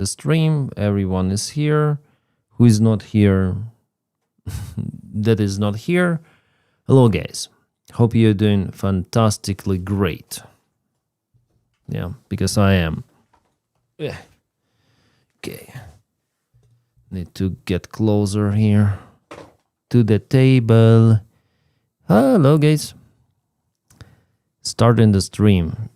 the stream. Everyone is here. Who is not here? That is not here. Hello, guys. Hope you're doing fantastically great. Yeah, because I am. Yeah. Okay. Need to get closer here to the table. Hello, guys. Starting the stream.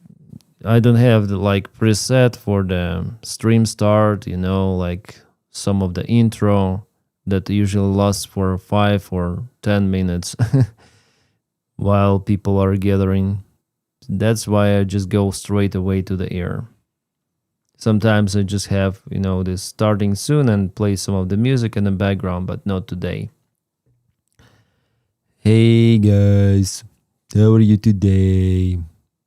I don't have the preset for the stream start, like some of the intro that usually lasts for 5 or 10 minutes while people are gathering. That's why I just go straight away to the air. Sometimes I just have, this starting soon and play some of the music in the background, but not today. Hey guys, how are you today?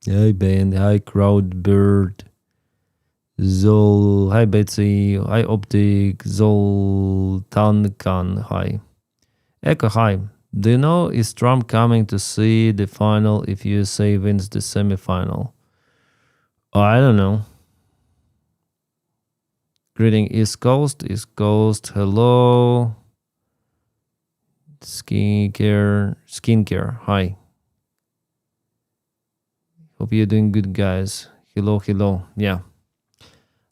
Hi Ben, hi Crowdbird, Zol, hi Betsy, hi Optic, Zoltankan, hi. Echo, hi. Do you know, is Trump coming to see the final if USA wins the semifinal? Oh, I don't know. Greeting East Coast, hello. Skincare, hi. Hope you're doing good, guys. Hello. Yeah.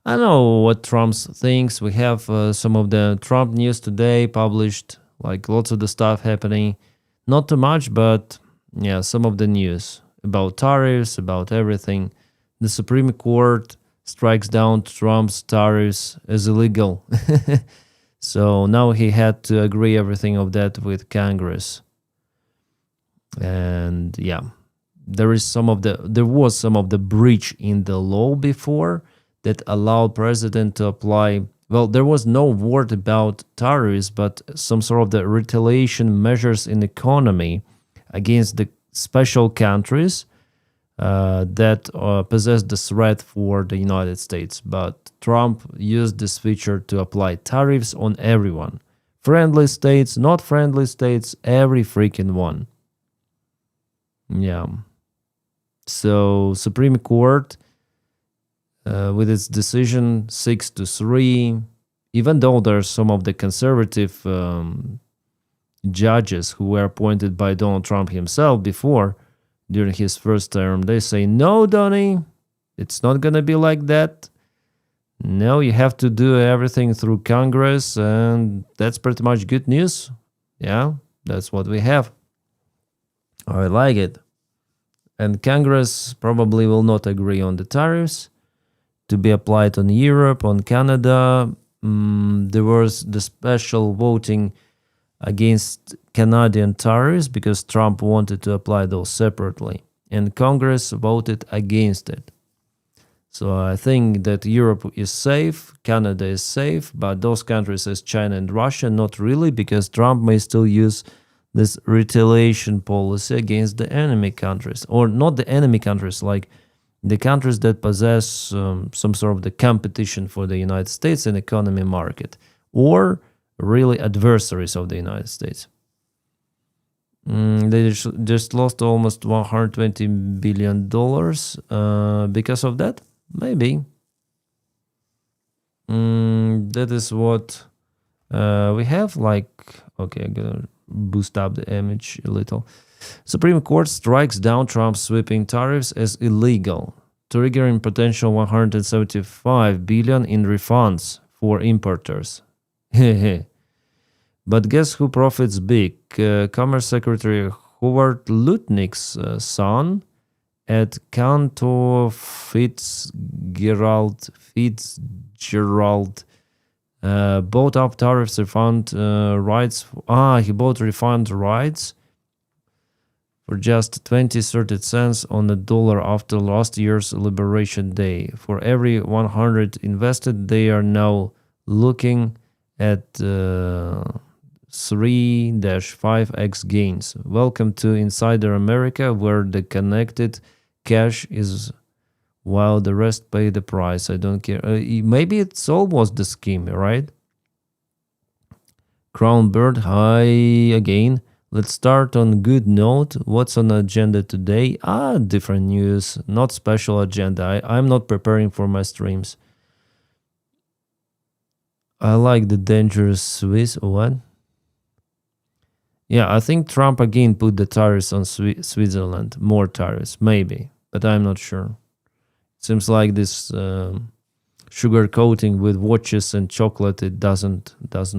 I know what Trump thinks. We have some of the Trump news today published, lots of the stuff happening. Not too much, but yeah, some of the news about tariffs, about everything. The Supreme Court strikes down Trump's tariffs as illegal. So now he had to agree everything of that with Congress. And yeah. There was some of the breach in the law before that allowed president to apply. Well, there was no word about tariffs, but some sort of the retaliation measures in economy against the special countries that possess the threat for the United States. But Trump used this feature to apply tariffs on everyone. Friendly states, not friendly states, every freaking one. Yeah. So Supreme Court, with its decision 6-3, even though there's some of the conservative judges who were appointed by Donald Trump himself before, during his first term, they say, no, Donnie, it's not going to be like that. No, you have to do everything through Congress, and that's pretty much good news. Yeah, that's what we have. I like it. And Congress probably will not agree on the tariffs to be applied on Europe, on Canada. There was the special voting against Canadian tariffs because Trump wanted to apply those separately. And Congress voted against it. So I think that Europe is safe, Canada is safe, but those countries as China and Russia, not really, because Trump may still use this retaliation policy against the enemy countries, or not the enemy countries, like the countries that possess some sort of the competition for the United States and economy market, or really adversaries of the United States. They just lost almost $120 billion because of that? Maybe. That is what we have, okay, I'm gonna boost up the image a little. Supreme Court strikes down Trump's sweeping tariffs as illegal, triggering potential $175 billion in refunds for importers. But guess who profits big? Commerce Secretary Howard Lutnick's son at Cantor Fitzgerald bought up tariffs refund rights. He bought refund rights for just 20-30 cents on the dollar after last year's Liberation Day. For every 100 invested, they are now looking at 3-5x gains. Welcome to Insider America, where the connected cash is while the rest pay the price. I don't care. Maybe it's almost the scheme, right? Crown Bird, hi again. Let's start on good note. What's on the agenda today? Different news, not special agenda. I'm not preparing for my streams. I like the dangerous Swiss. What? Yeah, I think Trump again put the tariffs on Switzerland. More tariffs, maybe, but I'm not sure. Seems like this sugar coating with watches and chocolate, it doesn't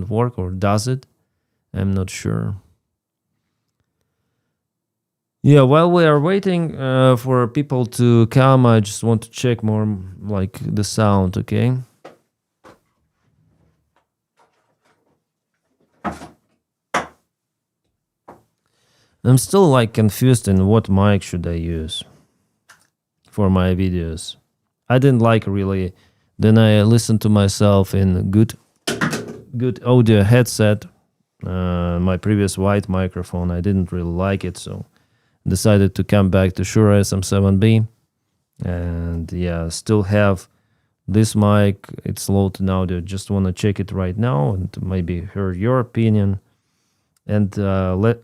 work, or does it? I'm not sure. Yeah, while we are waiting for people to come, I just want to check more like the sound, okay? I'm still like confused in what mic should I use for my videos. I didn't like really. Then I listened to myself in good audio headset. My previous white microphone, I didn't really like it, so decided to come back to Shure SM7B. And yeah, still have this mic. It's low to audio. Just want to check it right now and maybe hear your opinion. And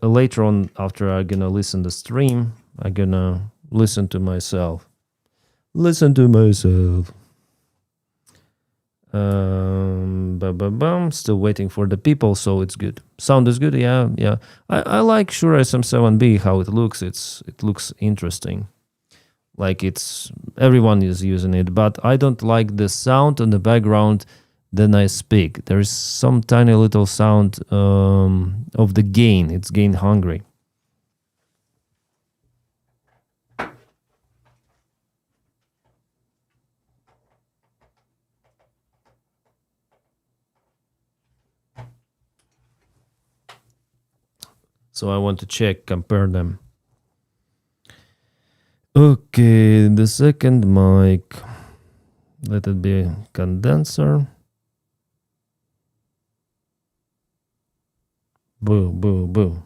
later on, after I'm gonna listen to the stream, I'm gonna listen to myself. Still waiting for the people, so it's good. Sound is good, yeah. I like Shure SM7B, how it looks. It looks interesting. Like everyone is using it, but I don't like the sound on the background. Then I speak. There is some tiny little sound of the gain. It's gain hungry. So I want to compare them. Okay, the second mic. Let it be condenser. Boo, boo, boo.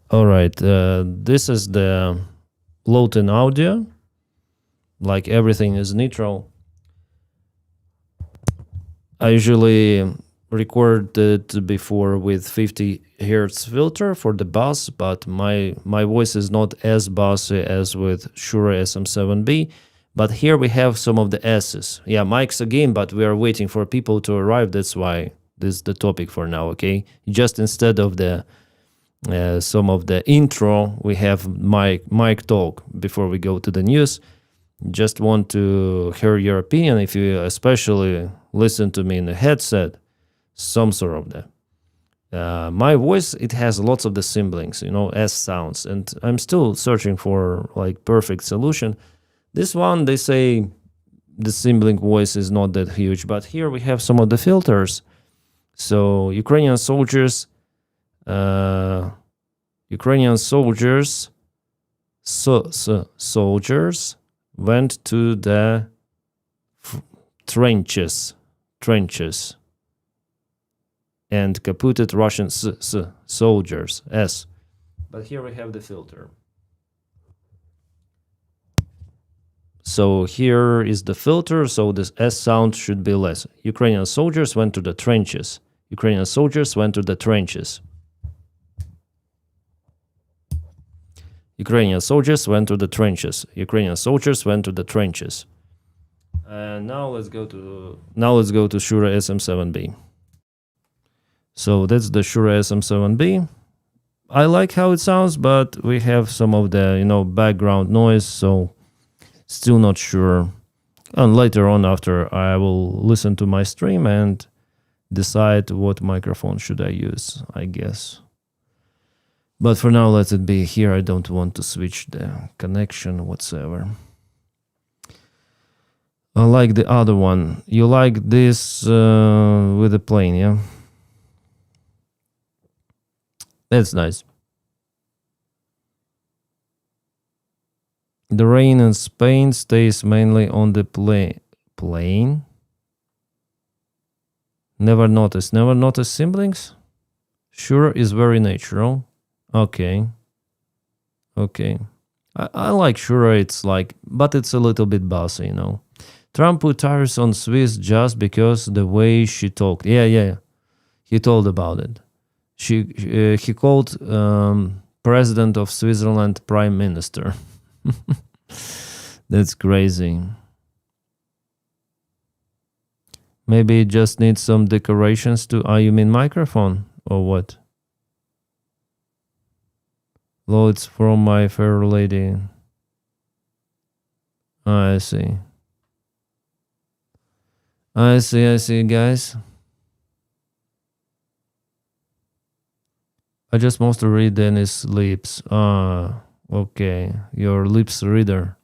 All right, this is the low-end audio. Like everything is neutral. I usually record it before with 50 hertz filter for the bass, but my voice is not as bassy as with Shure SM7B. But here we have some of the S's. Yeah, mics again, but we are waiting for people to arrive. That's why this is the topic for now, okay? Just instead of the some of the intro, we have mic talk before we go to the news. Just want to hear your opinion if you especially listen to me in the headset, some sort of that. My voice, it has lots of the siblings, S sounds, and I'm still searching for like perfect solution. This one, they say the sibling voice is not that huge, but here we have some of the filters. So Ukrainian soldiers went to the trenches, and caputed Russian soldiers, S. But here we have the filter. So here is the filter, so this S sound should be less. Ukrainian soldiers went to the trenches. Ukrainian soldiers went to the trenches. Ukrainian soldiers went to the trenches. Ukrainian soldiers went to the trenches. And now let's go to Shure SM7B. So that's the Shure SM7B. I like how it sounds, but we have some of the background noise, so still not sure. And later on, after I will listen to my stream and decide what microphone should I use, I guess. But for now, let it be here. I don't want to switch the connection whatsoever. I like the other one. You like this with the plane, yeah? That's nice. The rain in Spain stays mainly on the plane. Never noticed siblings? Sure is very natural. Okay. I like Shure, it's like, but it's a little bit bossy, Trump put tariffs on Swiss just because the way she talked. Yeah. He told about it. He called President of Switzerland Prime Minister. That's crazy. Maybe it just needs some decorations to... you mean microphone? Or what? Hello, it's from my fair lady. I see. I see, guys. I just mostly read Denys' lips. Okay. Your lips reader.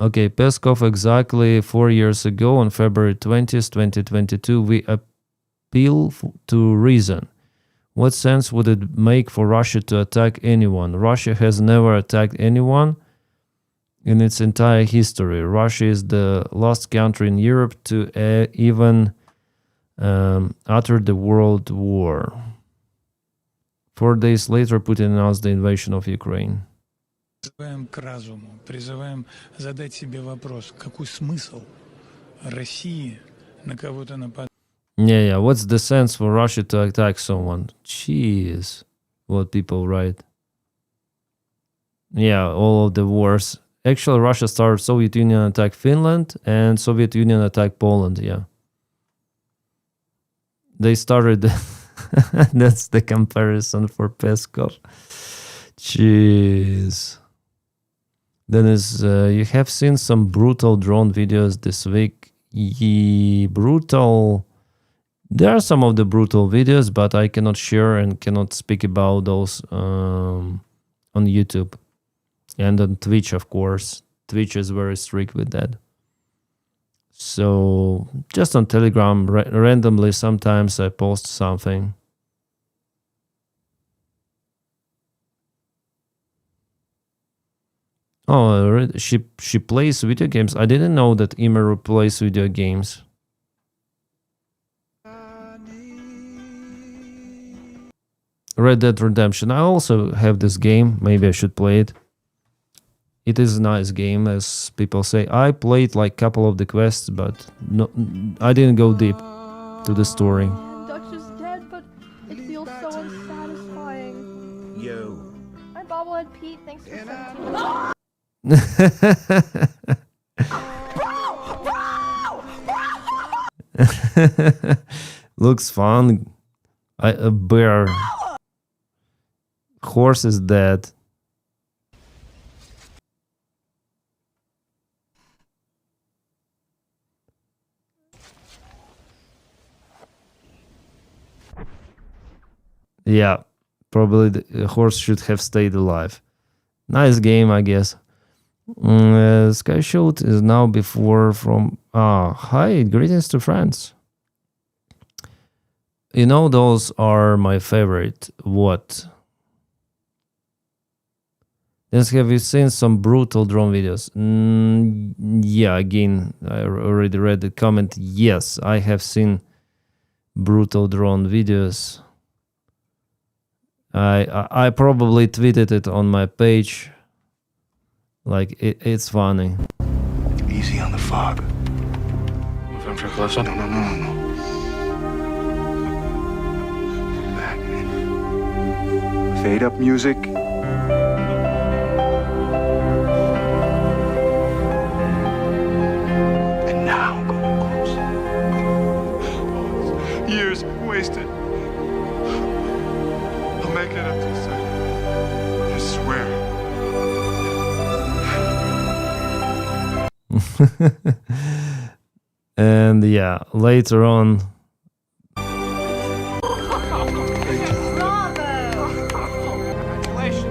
Okay, Peskov, exactly 4 years ago on February 20th, 2022, we appeal to reason. What sense would it make for Russia to attack anyone? Russia has never attacked anyone in its entire history. Russia is the last country in Europe to even utter the world war. 4 days later, Putin announced the invasion of Ukraine. Призываем к разуму, призываем задать себе вопрос, какой смысл России на кого-то нападать? Yeah, what's the sense for Russia to attack someone? Jeez, what people write. Yeah, all of the wars. Actually, Russia started, Soviet Union attacked Finland, and Soviet Union attacked Poland, yeah. They started, that's the comparison for Peskov. Jeez. Denys, you have seen some brutal drone videos this week. Brutal. There are some of the brutal videos, but I cannot share and cannot speak about those on YouTube. And on Twitch, of course. Twitch is very strict with that. So, just on Telegram, randomly, sometimes I post something. Oh, she plays video games. I didn't know that Imeru plays video games. Red Dead Redemption. I also have this game. Maybe I should play it. It is a nice game, as people say. I played like a couple of the quests, but no, I didn't go deep to the story. Dutch is dead, but it feels so unsatisfying. Yo. My bobblehead Pete, thanks for sending me. Looks fun. A bear. Horse is dead. Yeah, probably the horse should have stayed alive. Nice game, I guess. Sky Shield is now before from... hi, greetings to France. You know, those are my favorite. What? Yes, have you seen some brutal drone videos? Yeah, again, I already read the comment. Yes, I have seen brutal drone videos. I probably tweeted it on my page. Like, it's funny. Easy on the fog. Moving for closer? No. Back in. Fade up music. And now going close. Years wasted. I'll make it up to you, sir. I swear. And yeah, later on.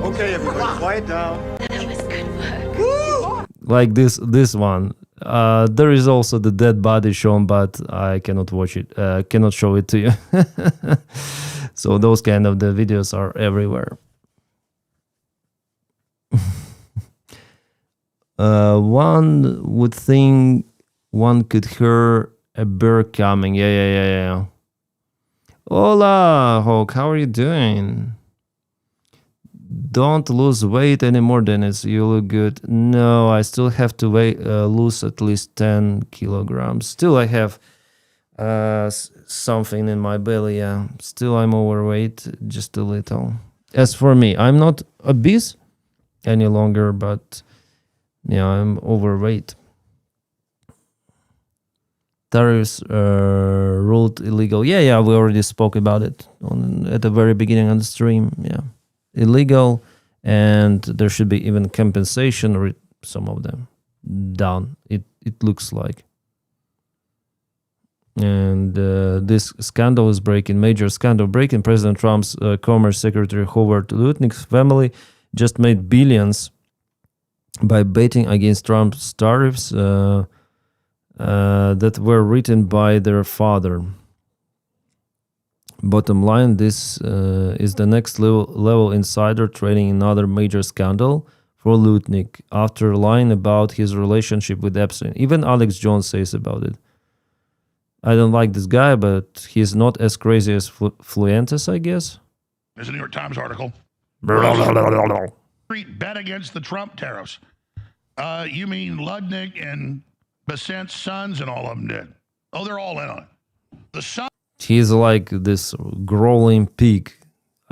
Okay, everybody, quiet down. That was good work. Like this one. There is also the dead body shown, but I cannot watch it. Cannot show it to you. So those kind of the videos are everywhere. One would think one could hear a bear coming. Yeah. Hola, Hawk. How are you doing? don't lose weight anymore, Denys. You look good. No, I still have to lose at least 10 kilograms. Still, I have something in my belly. Yeah, still I'm overweight, just a little. As for me, I'm not obese any longer, but yeah, I'm overweight. Tariffs ruled illegal. Yeah, we already spoke about it at the very beginning of the stream. Yeah, illegal, and there should be even compensation. Some of them done. It looks like. And this scandal is breaking. Major scandal breaking. President Trump's Commerce Secretary Howard Lutnick's family just made billions by betting against Trump's tariffs. That were written by their father. Bottom line, this is the next level insider trading, another major scandal for Lutnick after lying about his relationship with Epstein. Even Alex Jones says about it. I don't like this guy, but he's not as crazy as Fluentes, I guess. There's a New York Times article. Bet against the Trump tariffs. You mean Lutnick and Besant's sons and all of them did. Oh, they're all in on it. The son. He's like this growling pig.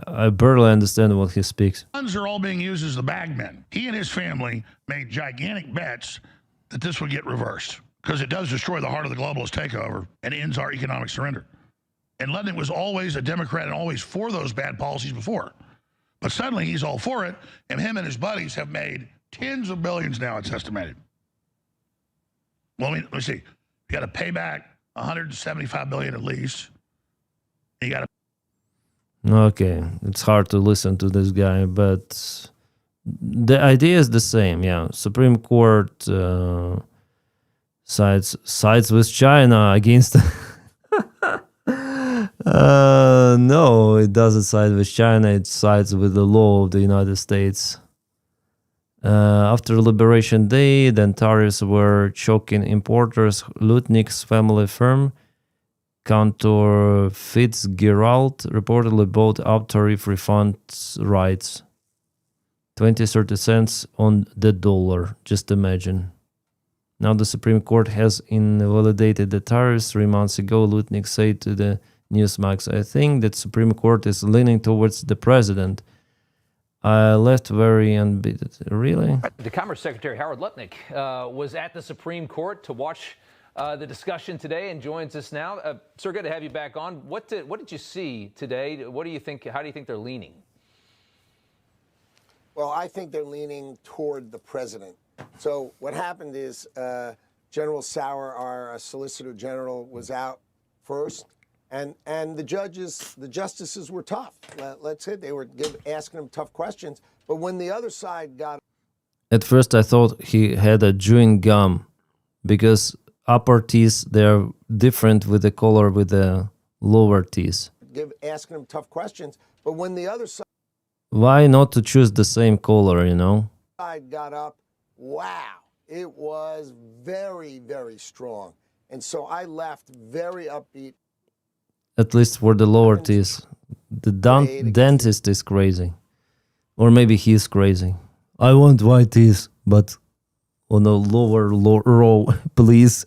I barely understand what he speaks. Sons are all being used as the bagmen. He and his family made gigantic bets that this would get reversed because it does destroy the heart of the globalist takeover and ends our economic surrender. And Lutnick was always a Democrat and always for those bad policies before. But suddenly he's all for it, and him and his buddies have made tens of billions now, it's estimated. Well, let me see. You got to pay back $175 billion at least. You got to. Okay, it's hard to listen to this guy, but the idea is the same. Yeah, Supreme Court sides with China against. No, it doesn't side with China. It sides with the law of the United States. After Liberation Day, then tariffs were choking importers. Lutnick's family firm, Cantor Fitzgerald, reportedly bought up tariff refund rights. 20-30 cents on the dollar. Just imagine. Now the Supreme Court has invalidated the tariffs. 3 months ago, Lutnick said to the Newsmax, I think that Supreme Court is leaning towards the president. I left very unbeaten. Really? The Commerce Secretary Howard Lutnick was at the Supreme Court to watch the discussion today and joins us now. Sir, good to have you back on. What did you see today? What do you think? How do you think they're leaning? Well, I think they're leaning toward the president. So what happened is General Sauer, our Solicitor General, was out first. And the justices were tough. Let's say they were asking him tough questions. But when the other side got... At first I thought he had a chewing gum because upper teeth, they're different with the color with the lower teeth. Asking him tough questions. But when the other side... Why not to choose the same color, you know? Side got up, wow, it was very, very strong. And so I left very upbeat. At least for the lower teeth. The dentist is crazy. Or maybe he's crazy. I want white teeth, but on the lower row, please.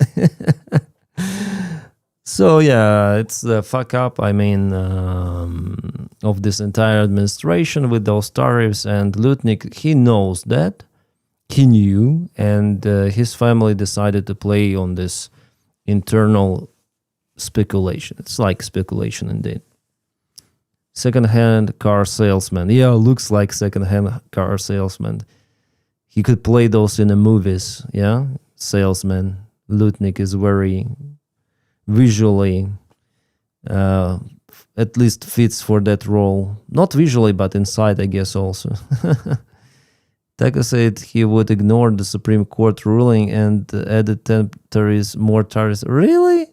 So yeah, it's the fuck up, I mean, of this entire administration with those tariffs. And Lutnick, he knows that. He knew. And his family decided to play on this internal speculation. It's like speculation indeed. Second-hand car salesman. Yeah, looks like second-hand car salesman. He could play those in the movies. Yeah, salesman. Lutnick is very visually, at least fits for that role. Not visually, but inside, I guess also. Taka said he would ignore the Supreme Court ruling and added more tariffs. Really?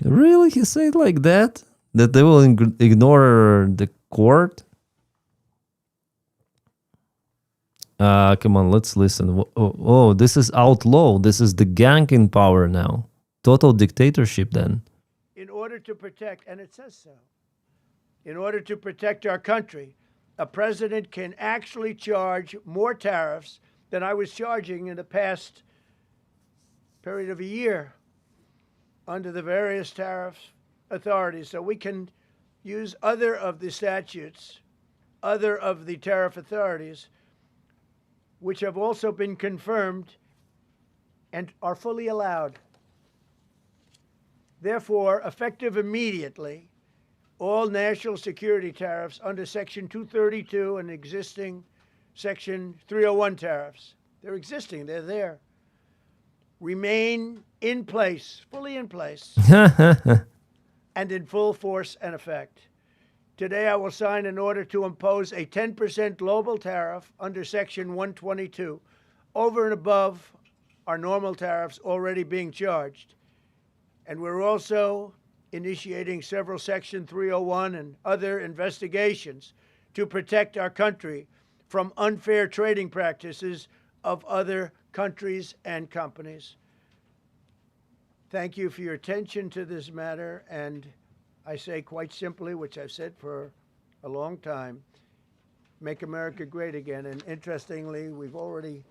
Really? He said like that? That they will ignore the court? Come on, let's listen. Oh, this is outlaw. This is the gang in power now. Total dictatorship then. In order to protect, and it says so, in order to protect our country, a president can actually charge more tariffs than I was charging in the past period of a year under the various tariff authorities. So we can use other of the statutes, other of the tariff authorities, which have also been confirmed and are fully allowed. Therefore, effective immediately, all national security tariffs under Section 232 and existing Section 301 tariffs, they're existing, they're there, remain in place, fully in place, and in full force and effect. Today, I will sign an order to impose a 10% global tariff under Section 122 over and above our normal tariffs already being charged. And we're also initiating several Section 301 and other investigations to protect our country from unfair trading practices of other countries and companies. Thank you for your attention to this matter, and I say quite simply, which I've said for a long time, make America great again. And interestingly, we've already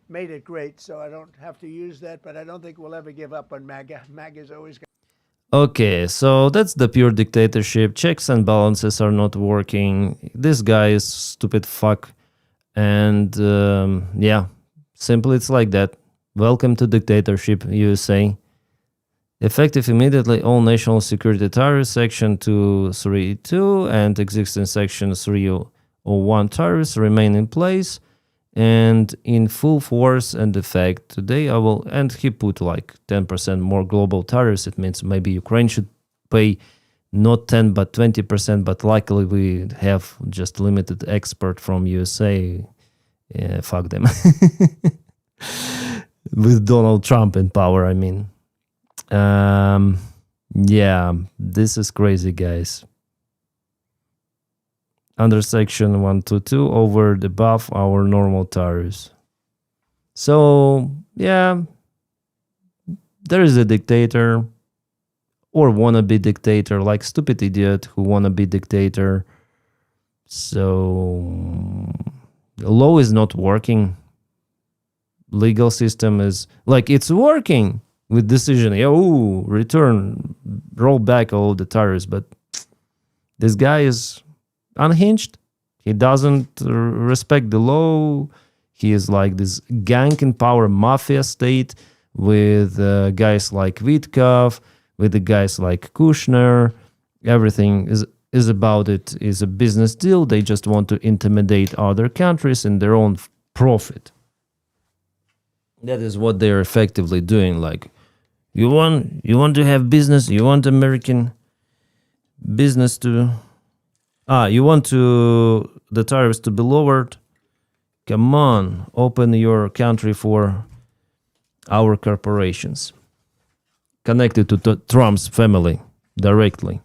made it great, so I don't have to use that, but I don't think we'll ever give up on MAGA. MAGA's always got. Okay, so that's the pure dictatorship. Checks and balances are not working. This guy is stupid fuck. And yeah, simply it's like that. Welcome to dictatorship, USA. Effective immediately, all national security tariffs, Section 232 and existing Section 301 tariffs remain in place and in full force and effect. Today I will, and he put like 10% more global tariffs. It means maybe Ukraine should pay not 10 but 20%, but luckily we have just limited export from USA. Yeah, fuck them. With Donald Trump in power, I mean. Yeah, this is crazy, guys. Under Section 122 over and above our normal tariffs. So, yeah, there is a dictator or wannabe dictator, like stupid idiot who wanna be dictator. So, the law is not working. Legal system is, like, it's working with decision. Oh, return, roll back all the tariffs, but this guy is unhinged. He doesn't respect the law. He is like this gang in power mafia state with guys like Vitkov, with the guys like Kushner. Everything is about it, is a business deal. They just want to intimidate other countries in their own profit. That is what they're effectively doing. Like, you want to have business, you want American business to... you want the tariffs to be lowered? Come on, open your country for our corporations. Connected to Trump's family directly.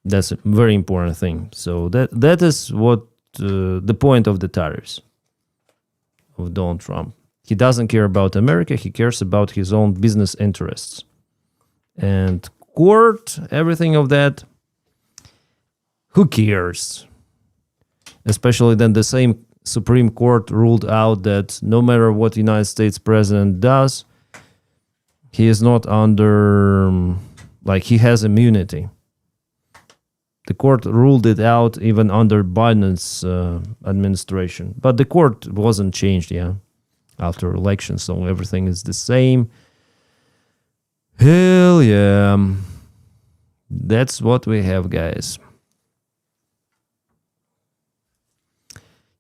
That's a very important thing. So that is what the point of the tariffs of Donald Trump. He doesn't care about America. He cares about his own business interests. And court, everything of that, who cares? Especially then the same Supreme Court ruled out that no matter what the United States president does, he is not under, like, he has immunity. The court ruled it out even under Biden's administration. But the court wasn't changed, after election, so everything is the same. Hell yeah. That's what we have, guys.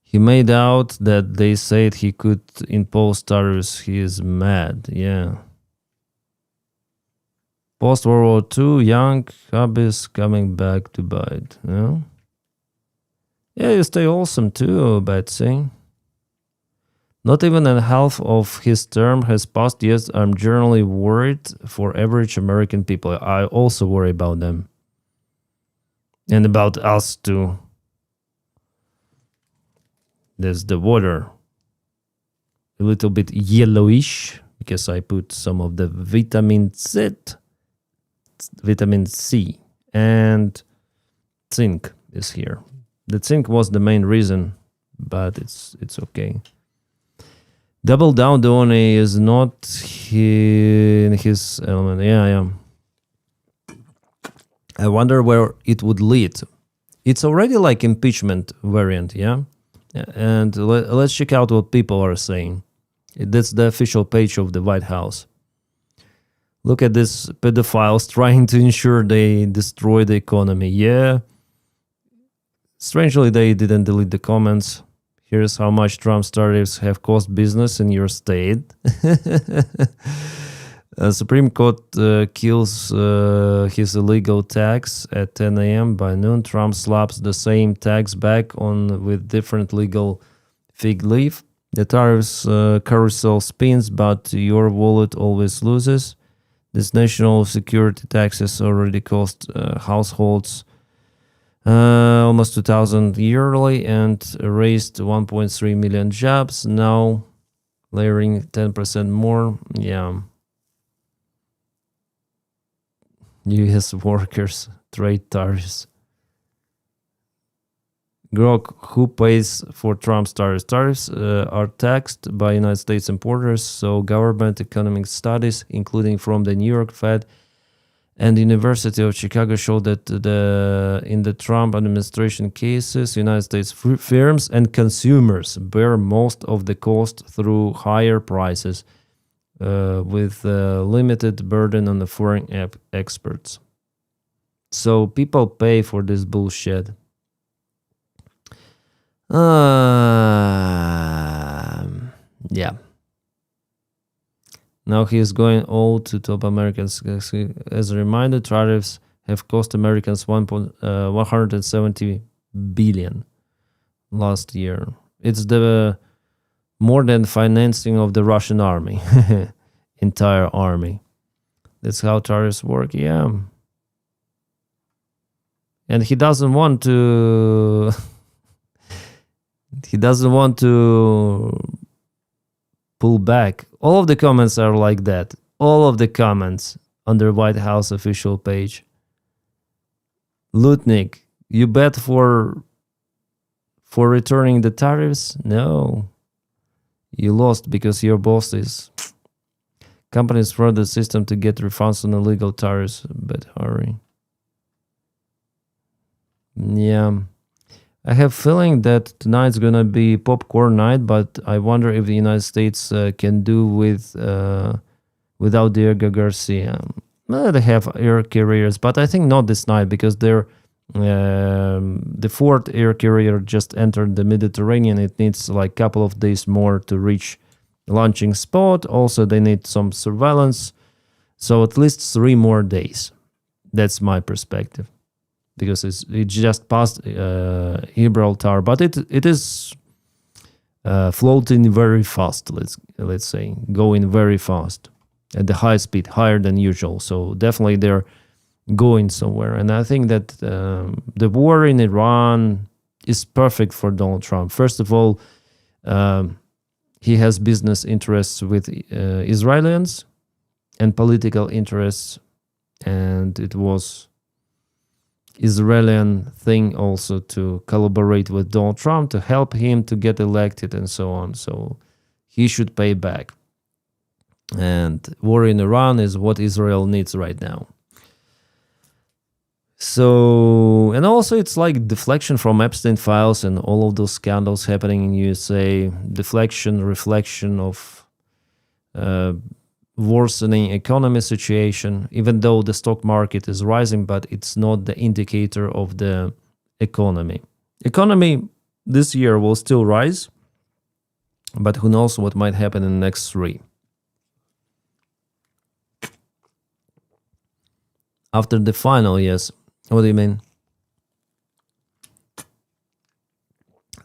He made out that they said he could impose tariffs. He is mad, yeah. Post-World War II, young hobbies coming back to bite, yeah? Yeah, you stay awesome too, Betsy. Not even a half of his term has passed yet. I'm generally worried for average American people. I also worry about them. And about us too. There's the water. A little bit yellowish because I put some of the vitamin C and zinc is here. That thing was the main reason, but it's okay. Double down Donny is not in his element. Yeah. I wonder where it would lead. It's already like impeachment variant, yeah? And let's check out what people are saying. That's the official page of the White House. Look at these pedophiles trying to ensure they destroy the economy. Yeah. Strangely, they didn't delete the comments. Here's how much Trump's tariffs have cost business in your state. Supreme Court kills his illegal tax at 10 a.m. By noon, Trump slaps the same tax back on with different legal fig leaf. The tariffs carousel spins, but your wallet always loses. This national security taxes already cost households almost 2,000 yearly and raised 1.3 million jobs. Now layering 10% more. Yeah. U.S. workers trade tariffs. Grok, who pays for Trump's tariffs? Tariffs are taxed by United States importers, so government economic studies, including from the New York Fed and University of Chicago, show that in the Trump administration cases, United States firms and consumers bear most of the cost through higher prices, with limited burden on the foreign experts. So people pay for this bullshit. Yeah. Now he is going all to top Americans. As a reminder, tariffs have cost Americans 170 billion last year. It's the more than financing of the Russian army, entire army. That's how tariffs work. Yeah. And he doesn't want to. He doesn't want to pull back. All of the comments are like that. All of the comments on the White House official page. Lutnik, you bet for returning the tariffs? No. You lost because your boss is. Companies fraud the system to get refunds on illegal tariffs, but hurry. Yeah. I have a feeling that tonight's gonna be popcorn night, but I wonder if the United States can do without Diego Garcia. Well, they have air carriers, but I think not this night because they're the fourth air carrier just entered the Mediterranean. It needs like a couple of days more to reach launching spot. Also, they need some surveillance, so at least 3 more days. That's my perspective. Because it just passed Gibraltar, but it is floating very fast. Let's say going very fast at the high speed, higher than usual. So definitely they're going somewhere. And I think that the war in Iran is perfect for Donald Trump. First of all, he has business interests with Israelis and political interests, and it was Israeli thing also to collaborate with Donald Trump to help him to get elected and so on. So he should pay back. And war in Iran is what Israel needs right now. So, and also it's like deflection from Epstein files and all of those scandals happening in USA, deflection, reflection of worsening economy situation, even though the stock market is rising, but it's not the indicator of the economy. Economy this year will still rise, but who knows what might happen in the next 3. After the final, yes. What do you mean?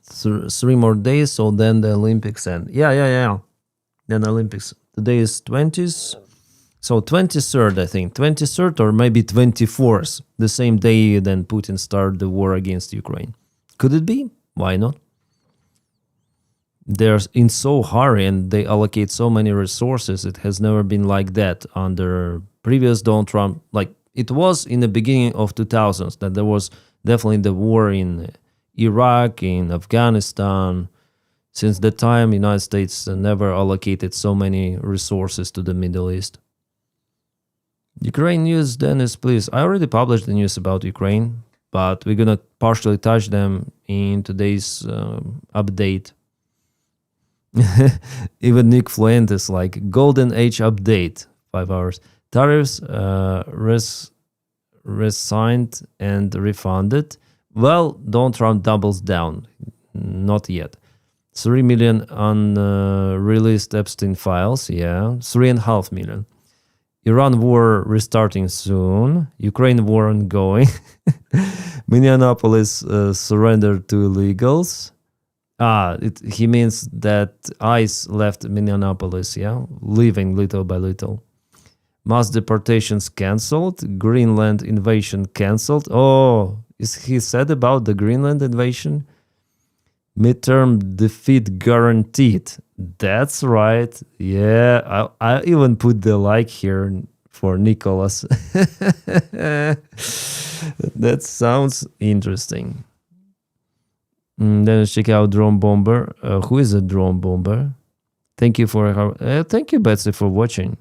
3 more days, so then the Olympics end. Yeah. Then Olympics. Today is 20th, so 23rd, I think. 23rd or maybe 24th, the same day then Putin started the war against Ukraine. Could it be? Why not? They're in so hurry and they allocate so many resources. It has never been like that under previous Donald Trump. Like it was in the beginning of 2000s that there was definitely the war in Iraq, in Afghanistan. Since that time, United States never allocated so many resources to the Middle East. Ukraine news, Dennis, please. I already published the news about Ukraine, but we're gonna partially touch them in today's update. Even Nick Fuentes, like, Golden Age update, 5 hours. Tariffs resigned and refunded. Well, Donald Trump doubles down. Not yet. 3 million unreleased Epstein files. Yeah, 3.5 million. Iran war restarting soon. Ukraine war ongoing. Minneapolis surrendered to illegals. He means that ICE left Minneapolis, yeah, leaving little by little. Mass deportations cancelled. Greenland invasion cancelled. Oh, is he said about the Greenland invasion? Midterm defeat guaranteed. That's right. Yeah, I even put the like here for Nicholas. That sounds interesting. Then let's check out Drone Bomber. Who is a Drone Bomber? Thank you thank you, Betsy, for watching.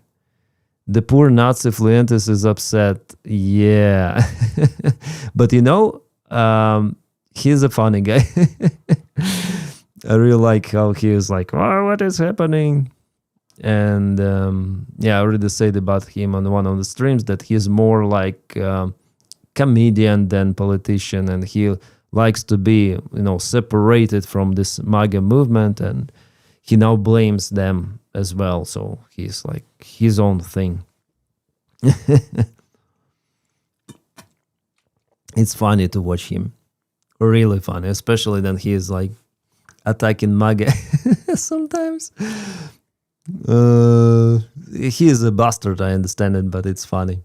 The poor Nazi Fuentes is upset. Yeah. But you know, he's a funny guy. I really like how he is like, oh, what is happening? And I already said about him on one of the streams that he's more like comedian than politician, and he likes to be, separated from this MAGA movement, and he now blames them as well. So he's like his own thing. It's funny to watch him. Really funny, especially then he is like attacking MAGA sometimes. He is a bastard, I understand it, but it's funny.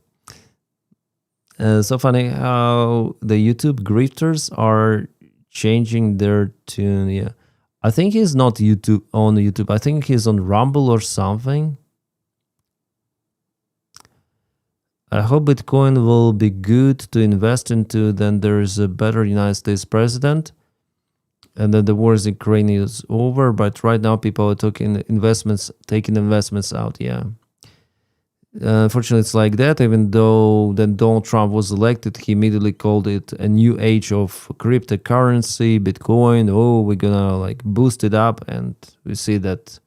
So funny how the YouTube grifters are changing their tune. Yeah, I think he's not on YouTube. I think he's on Rumble or something. I hope Bitcoin will be good to invest into. Then there is a better United States president, and then the war in Ukraine is over. But right now, people are taking investments out. Yeah. Unfortunately, it's like that. Even though then Donald Trump was elected, he immediately called it a new age of cryptocurrency, Bitcoin. Oh, we're gonna like boost it up, and we see that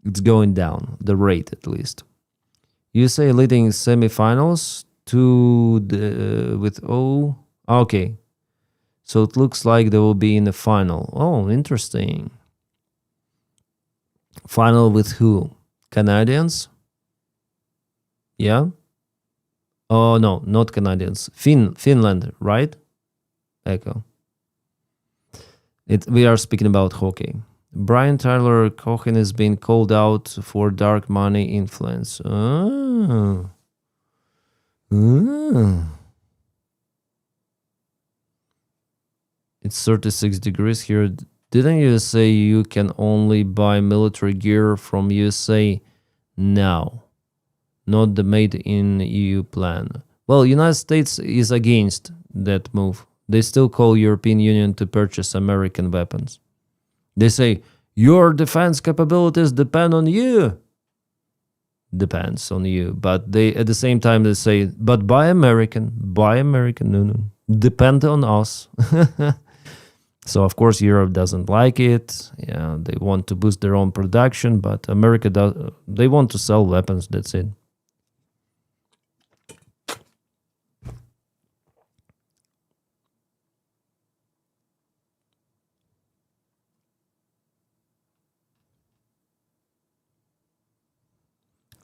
it's going down, the rate at least. USA leading semifinals okay. So it looks like they will be in the final. Oh, interesting. Final with who? Canadians? Yeah? Oh, no, not Canadians. Finland, right? Echo. We are speaking about hockey. Brian Tyler Cohen is being called out for dark money influence. It's 36 degrees here. Didn't you say you can only buy military gear from USA now? Not the made in EU plan. Well, United States is against that move. They still call European Union to purchase American weapons. They say, your defense capabilities depend on you. Depends on you. But they at the same time they say, but buy American. No. Depend on us. So of course Europe doesn't like it. Yeah, they want to boost their own production, but America does. They want to sell weapons. That's it.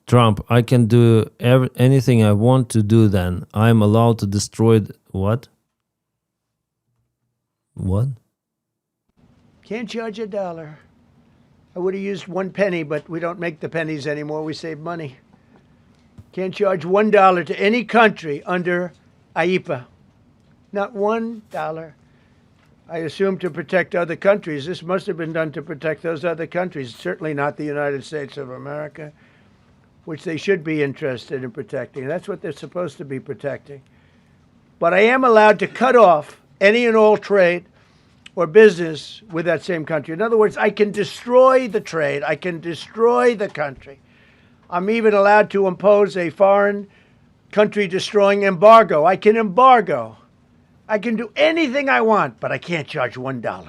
Trump, I can do anything I want to do then. I'm allowed to destroy what? What? Can't charge $1. I would have used 1 penny, but we don't make the pennies anymore. We save money. Can't charge $1 to any country under IEPA. Not $1. I assume to protect other countries. This must have been done to protect those other countries. Certainly not the United States of America, which they should be interested in protecting. That's what they're supposed to be protecting. But I am allowed to cut off any and all trade or business with that same country. In other words, I can destroy the trade. I can destroy the country. I'm even allowed to impose a foreign country destroying embargo. I can embargo. I can do anything I want, but I can't charge $1.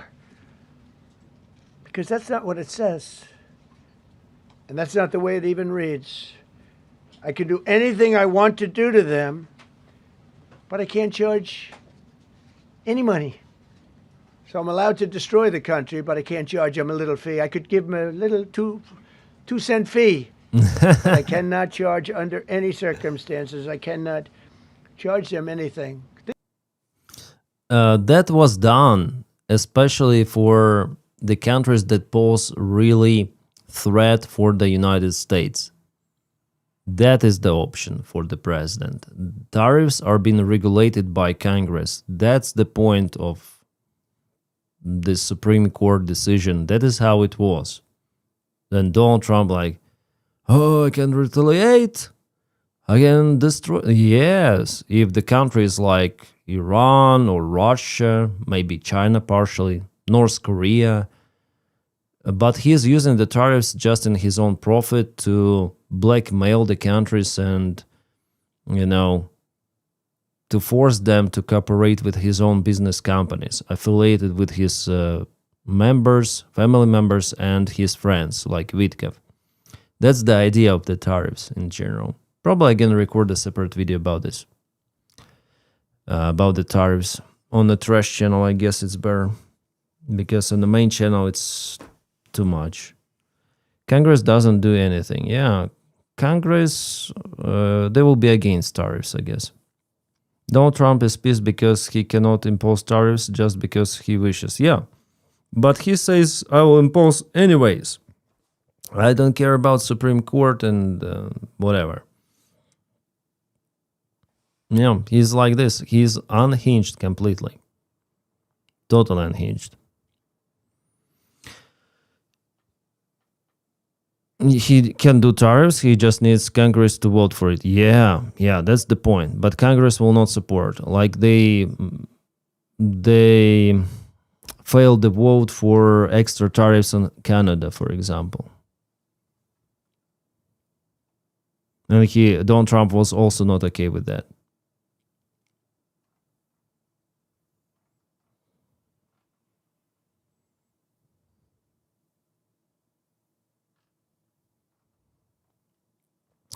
Because that's not what it says. And that's not the way it even reads. I can do anything I want to do to them, but I can't charge any money. So I'm allowed to destroy the country, but I can't charge them a little fee. I could give them a little two-cent fee. But I cannot charge under any circumstances. I cannot charge them anything. That was done, especially for the countries that pose really threat for the United States. That is the option for the president. Tariffs are being regulated by Congress. That's the point of the Supreme Court decision. That is how it was. Then Donald Trump like, oh, I can retaliate. I can destroy. Yes, if the country is like Iran or Russia, maybe China partially, North Korea. But he's using the tariffs just in his own profit to blackmail the countries and, to force them to cooperate with his own business companies affiliated with his members, family members, and his friends like Witkov. That's the idea of the tariffs in general. Probably I can record a separate video about this. About the tariffs. On the trash channel, I guess it's better. Because on the main channel, it's too much. Congress doesn't do anything. Yeah, Congress, they will be against tariffs, I guess. Donald Trump is pissed because he cannot impose tariffs just because he wishes. Yeah, but he says, I will impose anyways. I don't care about Supreme Court and whatever. Yeah, he's like this. He's unhinged completely. Totally unhinged. He can do tariffs, he just needs Congress to vote for it. Yeah, that's the point. But Congress will not support. Like they failed the vote for extra tariffs on Canada, for example. And Donald Trump was also not okay with that.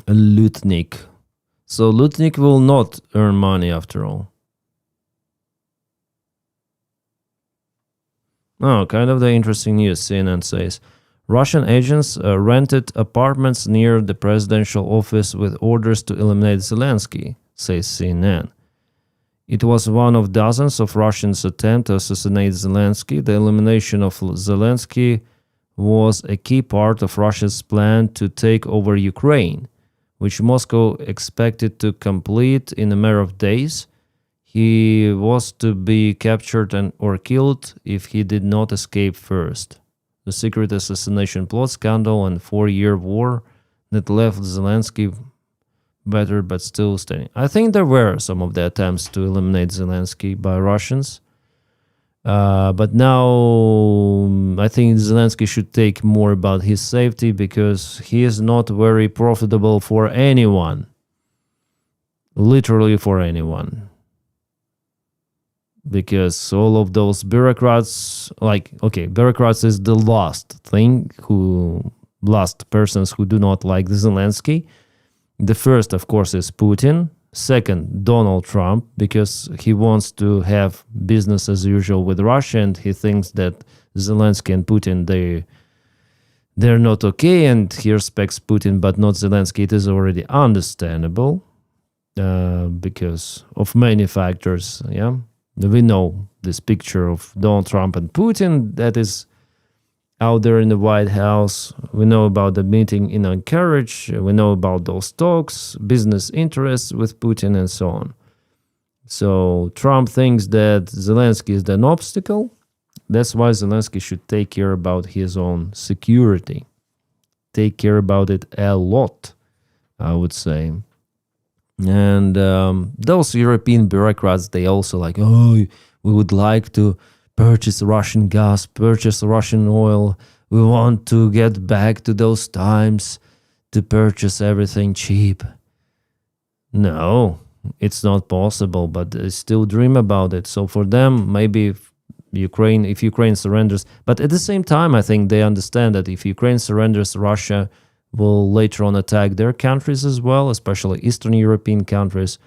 Lutnik. So Lutnik will not earn money after all. Oh, kind of the interesting news, CNN says. Russian agents rented apartments near the presidential office with orders to eliminate Zelensky, says CNN. It was one of dozens of Russians' attempts to assassinate Zelensky. The elimination of Zelensky was a key part of Russia's plan to take over Ukraine, which Moscow expected to complete in a matter of days. He was to be captured or killed if he did not escape first. The secret assassination plot, scandal, and 4-year war that left Zelensky battered but still standing. I think there were some of the attempts to eliminate Zelensky by Russians. But now I think Zelensky should take more about his safety because he is not very profitable for anyone. Literally for anyone. Because all of those bureaucrats, bureaucrats is the last persons who do not like Zelensky. The first, of course, is Putin. Second, Donald Trump, because he wants to have business as usual with Russia, and he thinks that Zelensky and Putin, they're not okay, and he respects Putin, but not Zelensky. It is already understandable because of many factors. Yeah, we know this picture of Donald Trump and Putin that is out there in the White House. We know about the meeting in Anchorage. We know about those talks, business interests with Putin, and so on. So Trump thinks that Zelensky is an obstacle. That's why Zelensky should take care about his own security. Take care about it a lot, I would say. And those European bureaucrats, they also like, we would like to purchase Russian gas, purchase Russian oil. We want to get back to those times to purchase everything cheap. No, it's not possible, but they still dream about it. So for them, maybe if Ukraine surrenders, but at the same time, I think they understand that if Ukraine surrenders, Russia will later on attack their countries as well, especially Eastern European countries,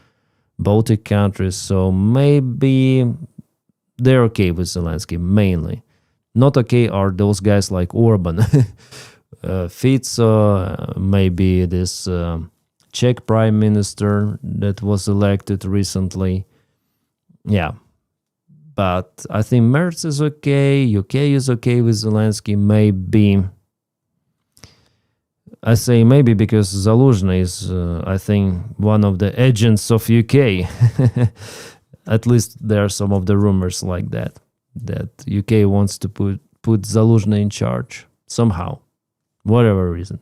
Baltic countries. So maybe they're okay with Zelensky, mainly. Not okay are those guys like Orbán, Fico, maybe this Czech prime minister that was elected recently. Yeah. But I think Merz is okay, UK is okay with Zelensky, maybe. I say maybe because Zaluzhny is, I think, one of the agents of UK. At least there are some of the rumors like that UK wants to put Zaluzhny in charge somehow, whatever reason.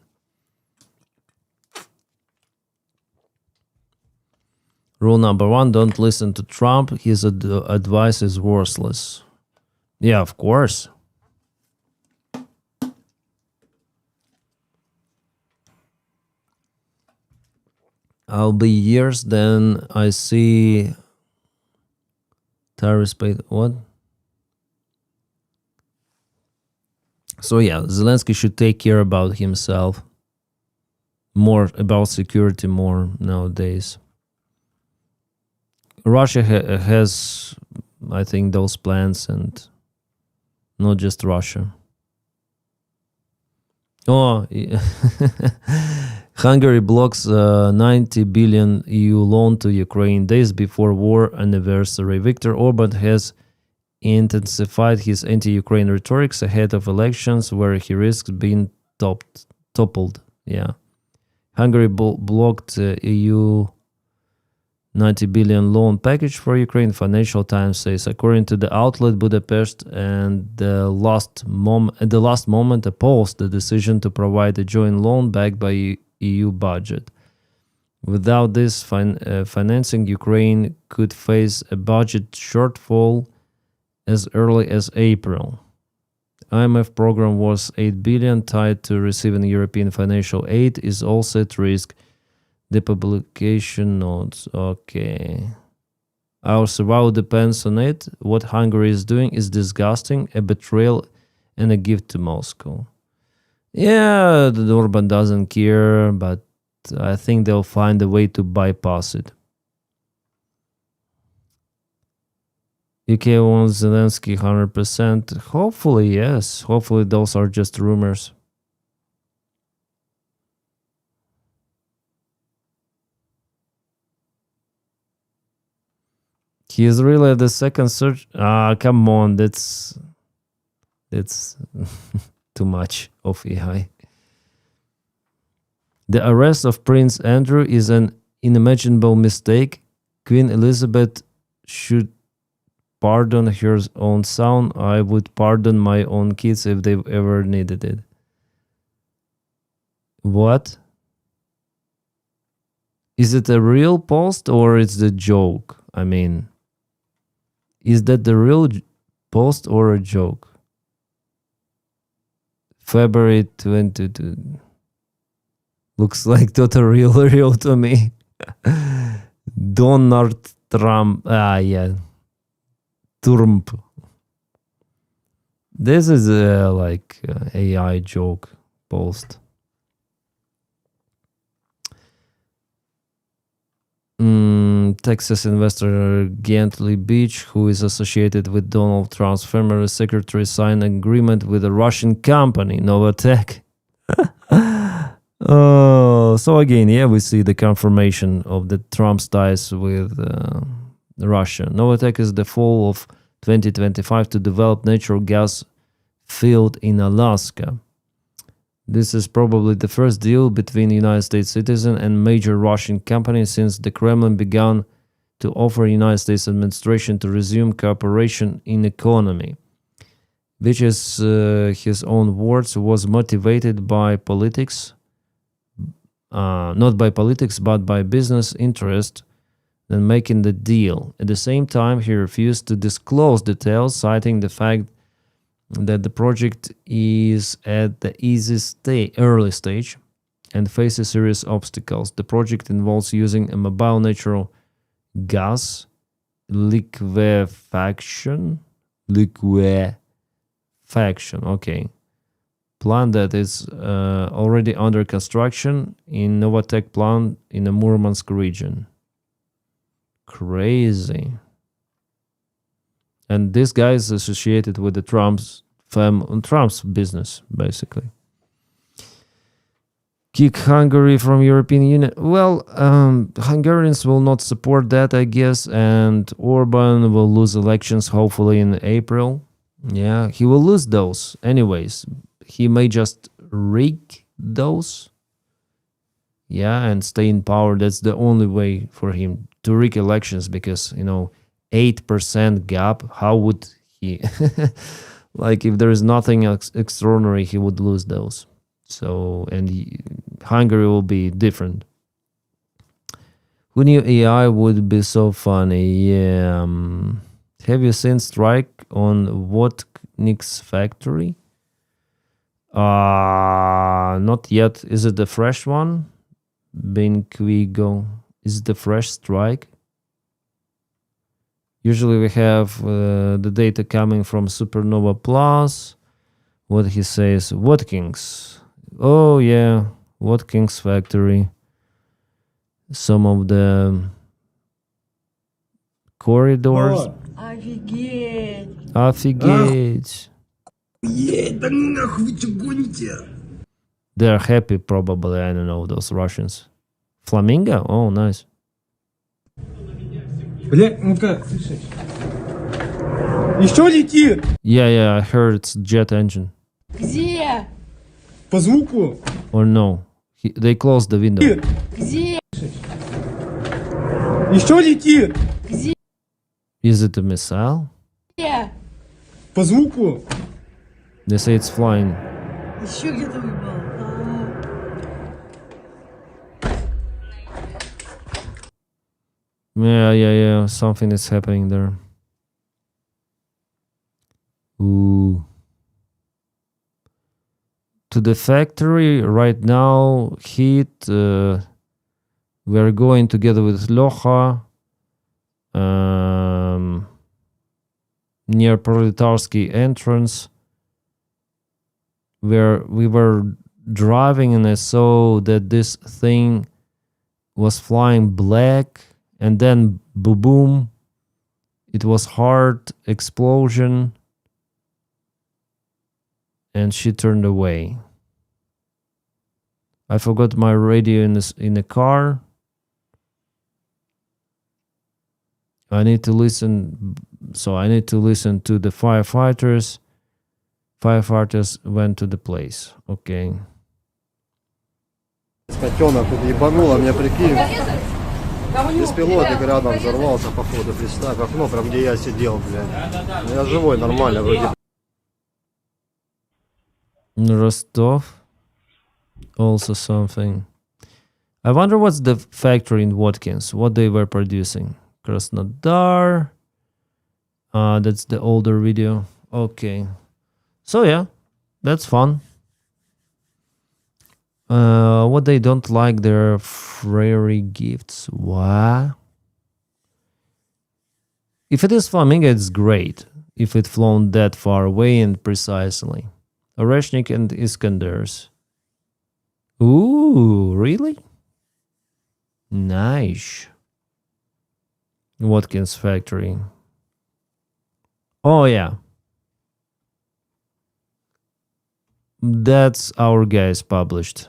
Rule number 1, don't listen to Trump. His advice is worthless. Yeah, of course. I'll be years, then I see Tariff paid what? So yeah, Zelensky should take care about himself. More about security more nowadays. Russia has, I think, those plans, and not just Russia. Oh, Hungary blocks 90 billion EU loan to Ukraine days before war anniversary. Viktor Orbán has intensified his anti-Ukraine rhetoric ahead of elections, where he risks being toppled. Yeah, Hungary blocked EU 90 billion loan package for Ukraine, Financial Times says. According to the outlet, Budapest and the last moment opposed the decision to provide a joint loan backed by EU budget. Without this financing, Ukraine could face a budget shortfall as early as April. IMF program was 8 billion tied to receiving European financial aid is also at risk. The publication notes. Okay. Our survival depends on it. What Hungary is doing is disgusting, a betrayal and a gift to Moscow. Yeah, the Orbán doesn't care, but I think they'll find a way to bypass it. UK wants Zelensky 100%. Hopefully, yes. Hopefully those are just rumors. He is really the second search. Come on, that's too much of AI. The arrest of Prince Andrew is an unimaginable mistake. Queen Elizabeth should pardon her own son. I would pardon my own kids if they ever needed it. What? Is it a real post or it's a joke? I mean, is that the real post or a joke? February 22. Looks like totally real to me. Donald Trump. Yeah. Trump. This is like AI joke post. Texas investor Gently Beach, who is associated with Donald Trump's former secretary, signed an agreement with a Russian company, Novatech. So again, yeah, we see the confirmation of the Trump's ties with Russia. Novatech is the fall of 2025 to develop natural gas field in Alaska. This is probably the first deal between United States citizen and major Russian company since the Kremlin began to offer United States administration to resume cooperation in economy, which is his own words, was motivated by politics, not by politics, but by business interest than making the deal. At the same time, he refused to disclose details, citing the fact that the project is at the early stage and faces serious obstacles. The project involves using a mobile natural gas liquefaction, okay, plant that is already under construction in Novatek plant in the Murmansk region. Crazy. And this guy is associated with the Trump's business, basically. Kick Hungary from European Union. Well, Hungarians will not support that, I guess, and Orbán will lose elections hopefully in April. Yeah, he will lose those anyways. He may just rig those. Yeah, and stay in power. That's the only way for him to rig elections, because, 8% gap, how would he... like, if there is nothing extraordinary, he would lose those. So, and Hungary will be different. Who knew AI would be so funny? Yeah. Have you seen Strike on Wotnik's factory? Not yet. Is it the fresh one? Benquigo. Is it the fresh Strike? Usually we have the data coming from Supernova Plus. What he says, Watkins. Oh yeah, Watkins factory. Some of the corridors. Офигеть. They're happy probably, I don't know, those Russians. Flamingo? Oh, nice. Yeah, I heard it's jet engine. Где? По звуку? Or no? They closed the window. Где? Еще летит. Где? Is it a missile? Где? По звуку? They say it's flying. Еще где-то выпал. Yeah. Something is happening there. Ooh. To the factory right now, heat. We're going together with Locha near Proletarsky entrance, where we were driving and I saw that this thing was flying black, and then boom, it was hard explosion, and she turned away. I forgot my radio in the car. I need to listen to the firefighters. Firefighters went to the place. Okay. Котенок тут ебануло, мне прикинь. Беспилотник рядом взорвался, походу, представь, окно, прям где я сидел, блядь. Я живой, нормально, вроде. Rostov. Also something. I wonder what's the factory in Watkins, what they were producing. Krasnodar. That's the older video. Okay. So yeah, that's fun. What they don't like, their free gifts. What? If it is Flamingo, it's great. If it flown that far away and precisely. Oreshnik and Iskanders. Ooh, really? Nice. Watkins factory. Oh yeah. That's our guys published.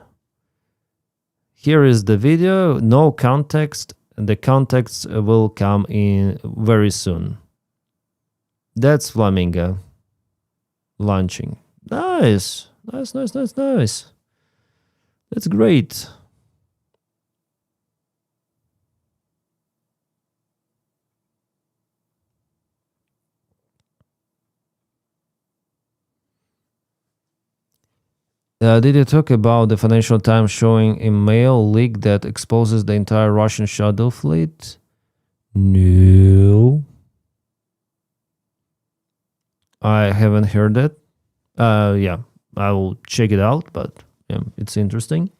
Here is the video, no context. The context will come in very soon. That's Flamingo launching. Nice. That's great. Did you talk about the Financial Times showing a mail leak that exposes the entire Russian shadow fleet? No. I haven't heard that. Yeah, I will check it out, but yeah, it's interesting.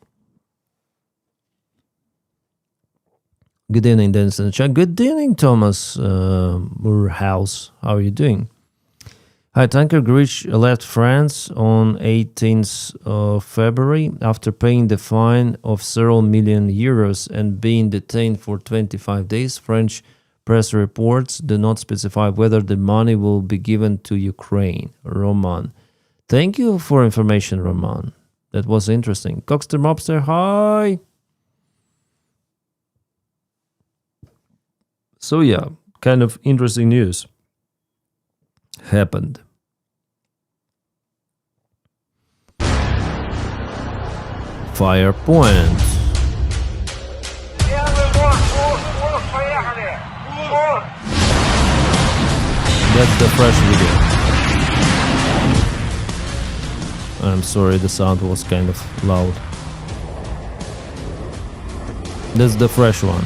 Good evening, Denys in the chat. Good evening, Thomas Moorhouse. How are you doing? Hi, tanker Grich left France on 18th of February after paying the fine of several million euros and being detained for 25 days. French press reports do not specify whether the money will be given to Ukraine. Roman. Thank you for information, Roman. That was interesting. Coxter Mobster, hi! So yeah, kind of interesting news happened. Fire point. That's the fresh video. I'm sorry, the sound was kind of loud. That's the fresh one.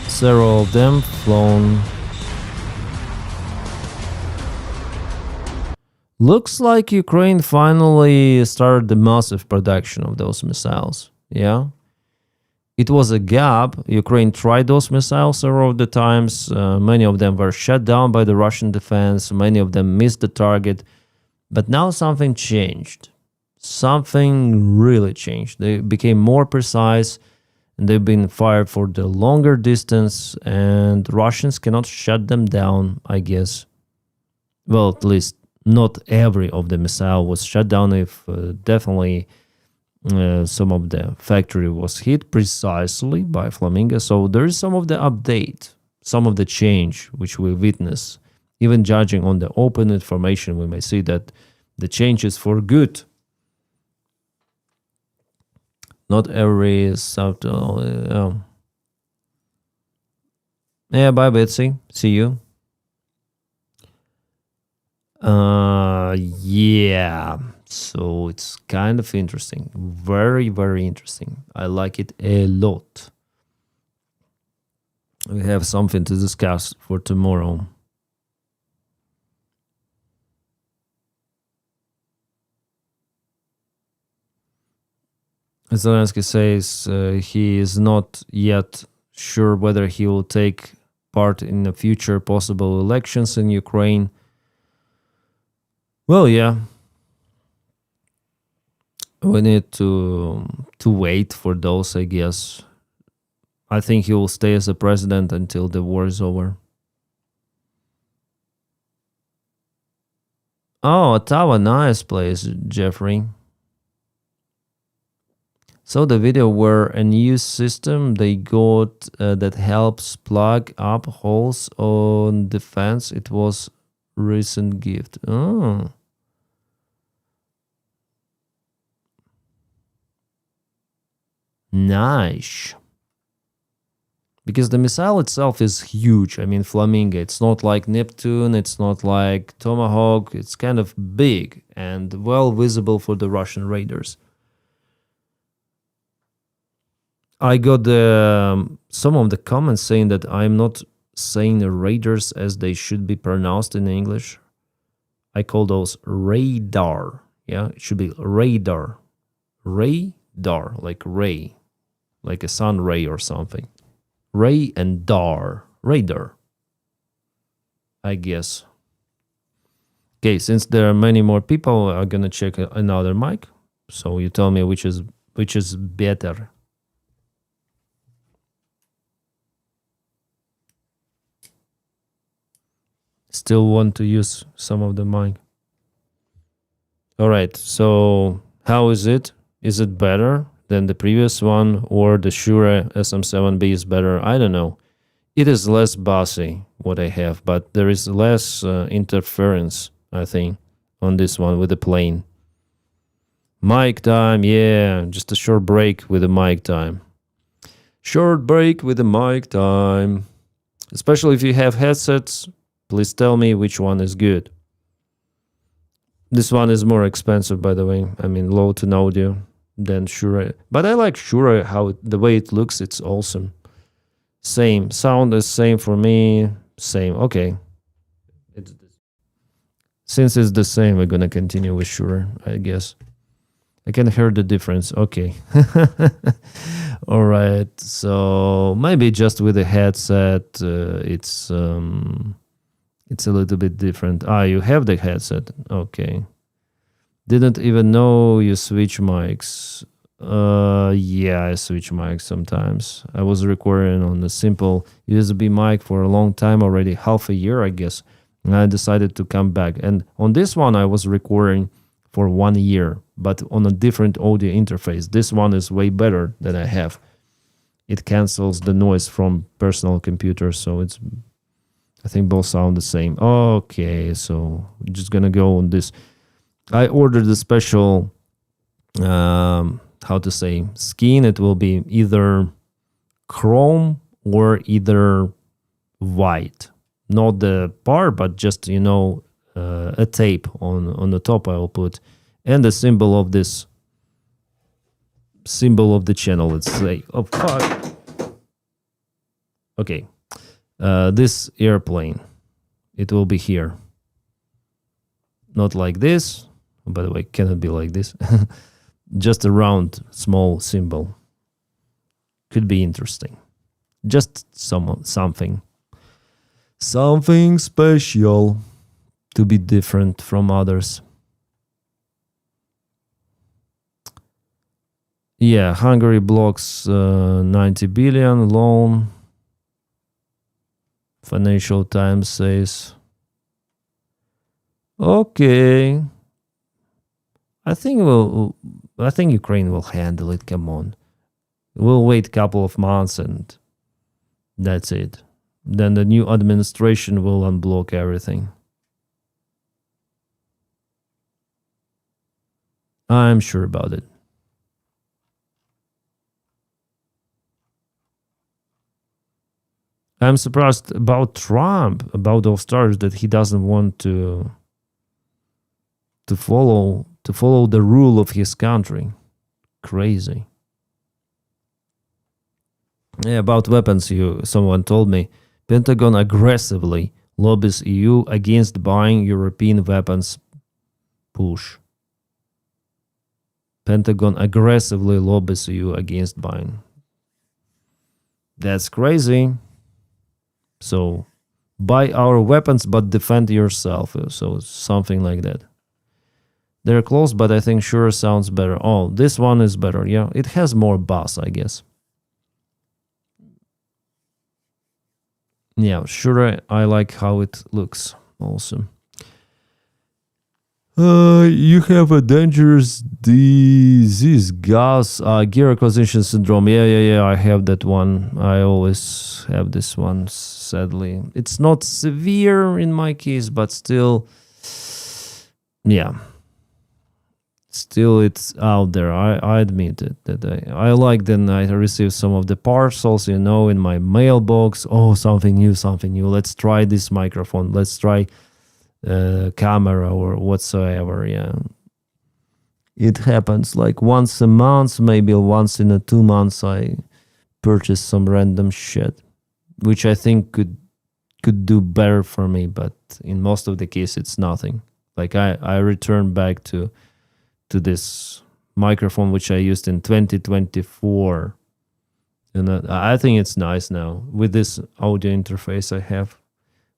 Several of them flown. Looks like Ukraine finally started the massive production of those missiles. Yeah. It was a gap. Ukraine tried those missiles several of the times. Many of them were shut down by the Russian defense. Many of them missed the target. But now something changed. Something really changed. They became more precise. And they've been fired for the longer distance. And Russians cannot shut them down, I guess. Well, at least not every of the missile was shut down. If definitely some of the factory was hit precisely by Flamingo. So there is some of the update, some of the change which we witness. Even judging on the open information, we may see that the change is for good. Not every subtle. Yeah, bye Betsy. See you. Yeah, so it's kind of interesting. Very, very interesting. I like it a lot. We have something to discuss for tomorrow. Zelensky says he is not yet sure whether he will take part in the future possible elections in Ukraine. Well, yeah, we need to wait for those, I guess. I think he will stay as a president until the war is over. Oh, Ottawa, nice place, Jeffrey. So the video were a new system they got that helps plug up holes on the fence. It was recent gift. Oh. Nice. Because the missile itself is huge. I mean, Flamingo, it's not like Neptune, it's not like Tomahawk. It's kind of big and well visible for the Russian raiders. I got some of the comments saying that I'm not saying the raiders as they should be pronounced in English. I call those radar. Yeah, it should be radar. Radar, like ray. Like a sun ray or something. Ray and dar. Radar. I guess. Okay, since there are many more people, I'm gonna check another mic. So you tell me which is better. Still want to use some of the mic. All right, so how is it? Is it better than the previous one, or the Shure SM7B is better? I don't know. It is less bassy, what I have, but there is less interference, I think, on this one with the plane. Mic time, yeah, just a short break with the mic time. Short break with the mic time. Especially if you have headsets, please tell me which one is good. This one is more expensive, by the way. I mean, low to no audio. than Shure. But I like Shure, the way it looks, it's awesome. Same. Sound is same for me. Same. Okay. Since it's the same, we're going to continue with Shure, I guess. I can hear the difference. Okay. All right. So maybe just with the headset, it's a little bit different. You have the headset. Okay. Didn't even know you switch mics. Yeah, I switch mics sometimes. I was recording on a simple USB mic for a long time already, half a year, I guess. And I decided to come back. And on this one, I was recording for 1 year, but on a different audio interface. This one is way better than I have. It cancels the noise from personal computers, so I think both sound the same. Okay, so I'm just gonna go on this. I ordered a special, skin. It will be either chrome or either white. Not the part, but just, a tape on the top I will put. And the symbol of the channel, let's say. Oh, fuck. Okay. This airplane, it will be here. Not like this. By the way, cannot be like this. Just a round, small symbol. Could be interesting. Just something. Something special to be different from others. Yeah, Hungary blocks 90 billion loan. Financial Times says. Okay. I think Ukraine will handle it. Come on. We'll wait a couple of months and that's it. Then the new administration will unblock everything. I'm sure about it. I'm surprised about Trump, about those stars, that he doesn't want to follow the rule of his country. Crazy. Yeah, about weapons, someone told me Pentagon aggressively lobbies EU against buying European weapons. Push. Pentagon aggressively lobbies EU against buying. That's crazy. So, buy our weapons but defend yourself. So, something like that. They're close, but I think Shure sounds better. Oh, this one is better. Yeah, it has more bass, I guess. Yeah, Shure, I like how it looks. Awesome. You have a dangerous disease, gas, gear acquisition syndrome. Yeah, I have that one. I always have this one, sadly. It's not severe in my case, but still, yeah. Still, it's out there. I admit it. That I like then I receive some of the parcels, in my mailbox. Oh, something new. Let's try this microphone. Let's try camera or whatsoever. Yeah, it happens like once a month, maybe once in 2 months. I purchase some random shit, which I think could do better for me, but in most of the case, it's nothing. Like I return back to this microphone which I used in 2024, and I think it's nice now with this audio interface I have.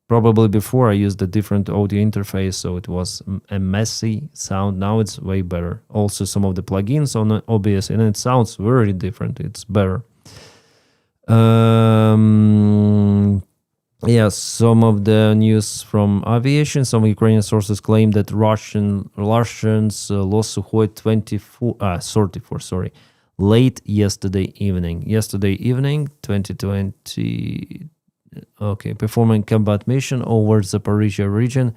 Probably before I used a different audio interface, so it was a messy sound. Now it's way better. Also, some of the plugins on OBS, and it sounds very different. It's better. Yes, some of the news from aviation. Some Ukrainian sources claim that Russians lost Sukhoi 34 late yesterday evening. 2020. Okay, performing combat mission over Zaporizhia region.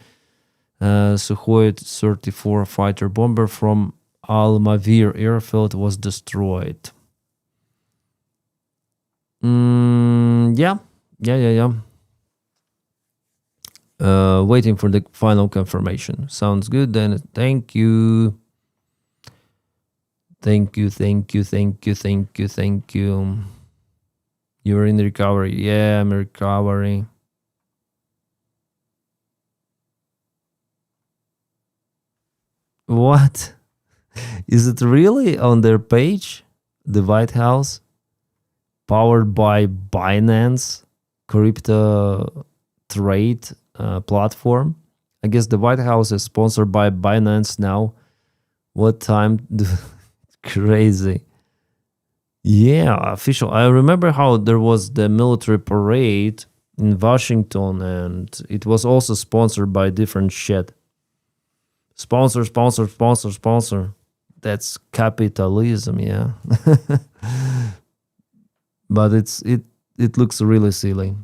Sukhoi 34 fighter bomber from Almavir airfield was destroyed. Yeah. Waiting for the final confirmation. Sounds good then. Thank you. Thank you. You're in recovery. Yeah, I'm recovering. What? Is it really on their page? The White House? Powered by Binance crypto trade platform. I guess the White House is sponsored by Binance now. What time? Crazy. Yeah, official. I remember how there was the military parade in Washington, and it was also sponsored by different shit. Sponsor. That's capitalism, yeah. But it looks really silly.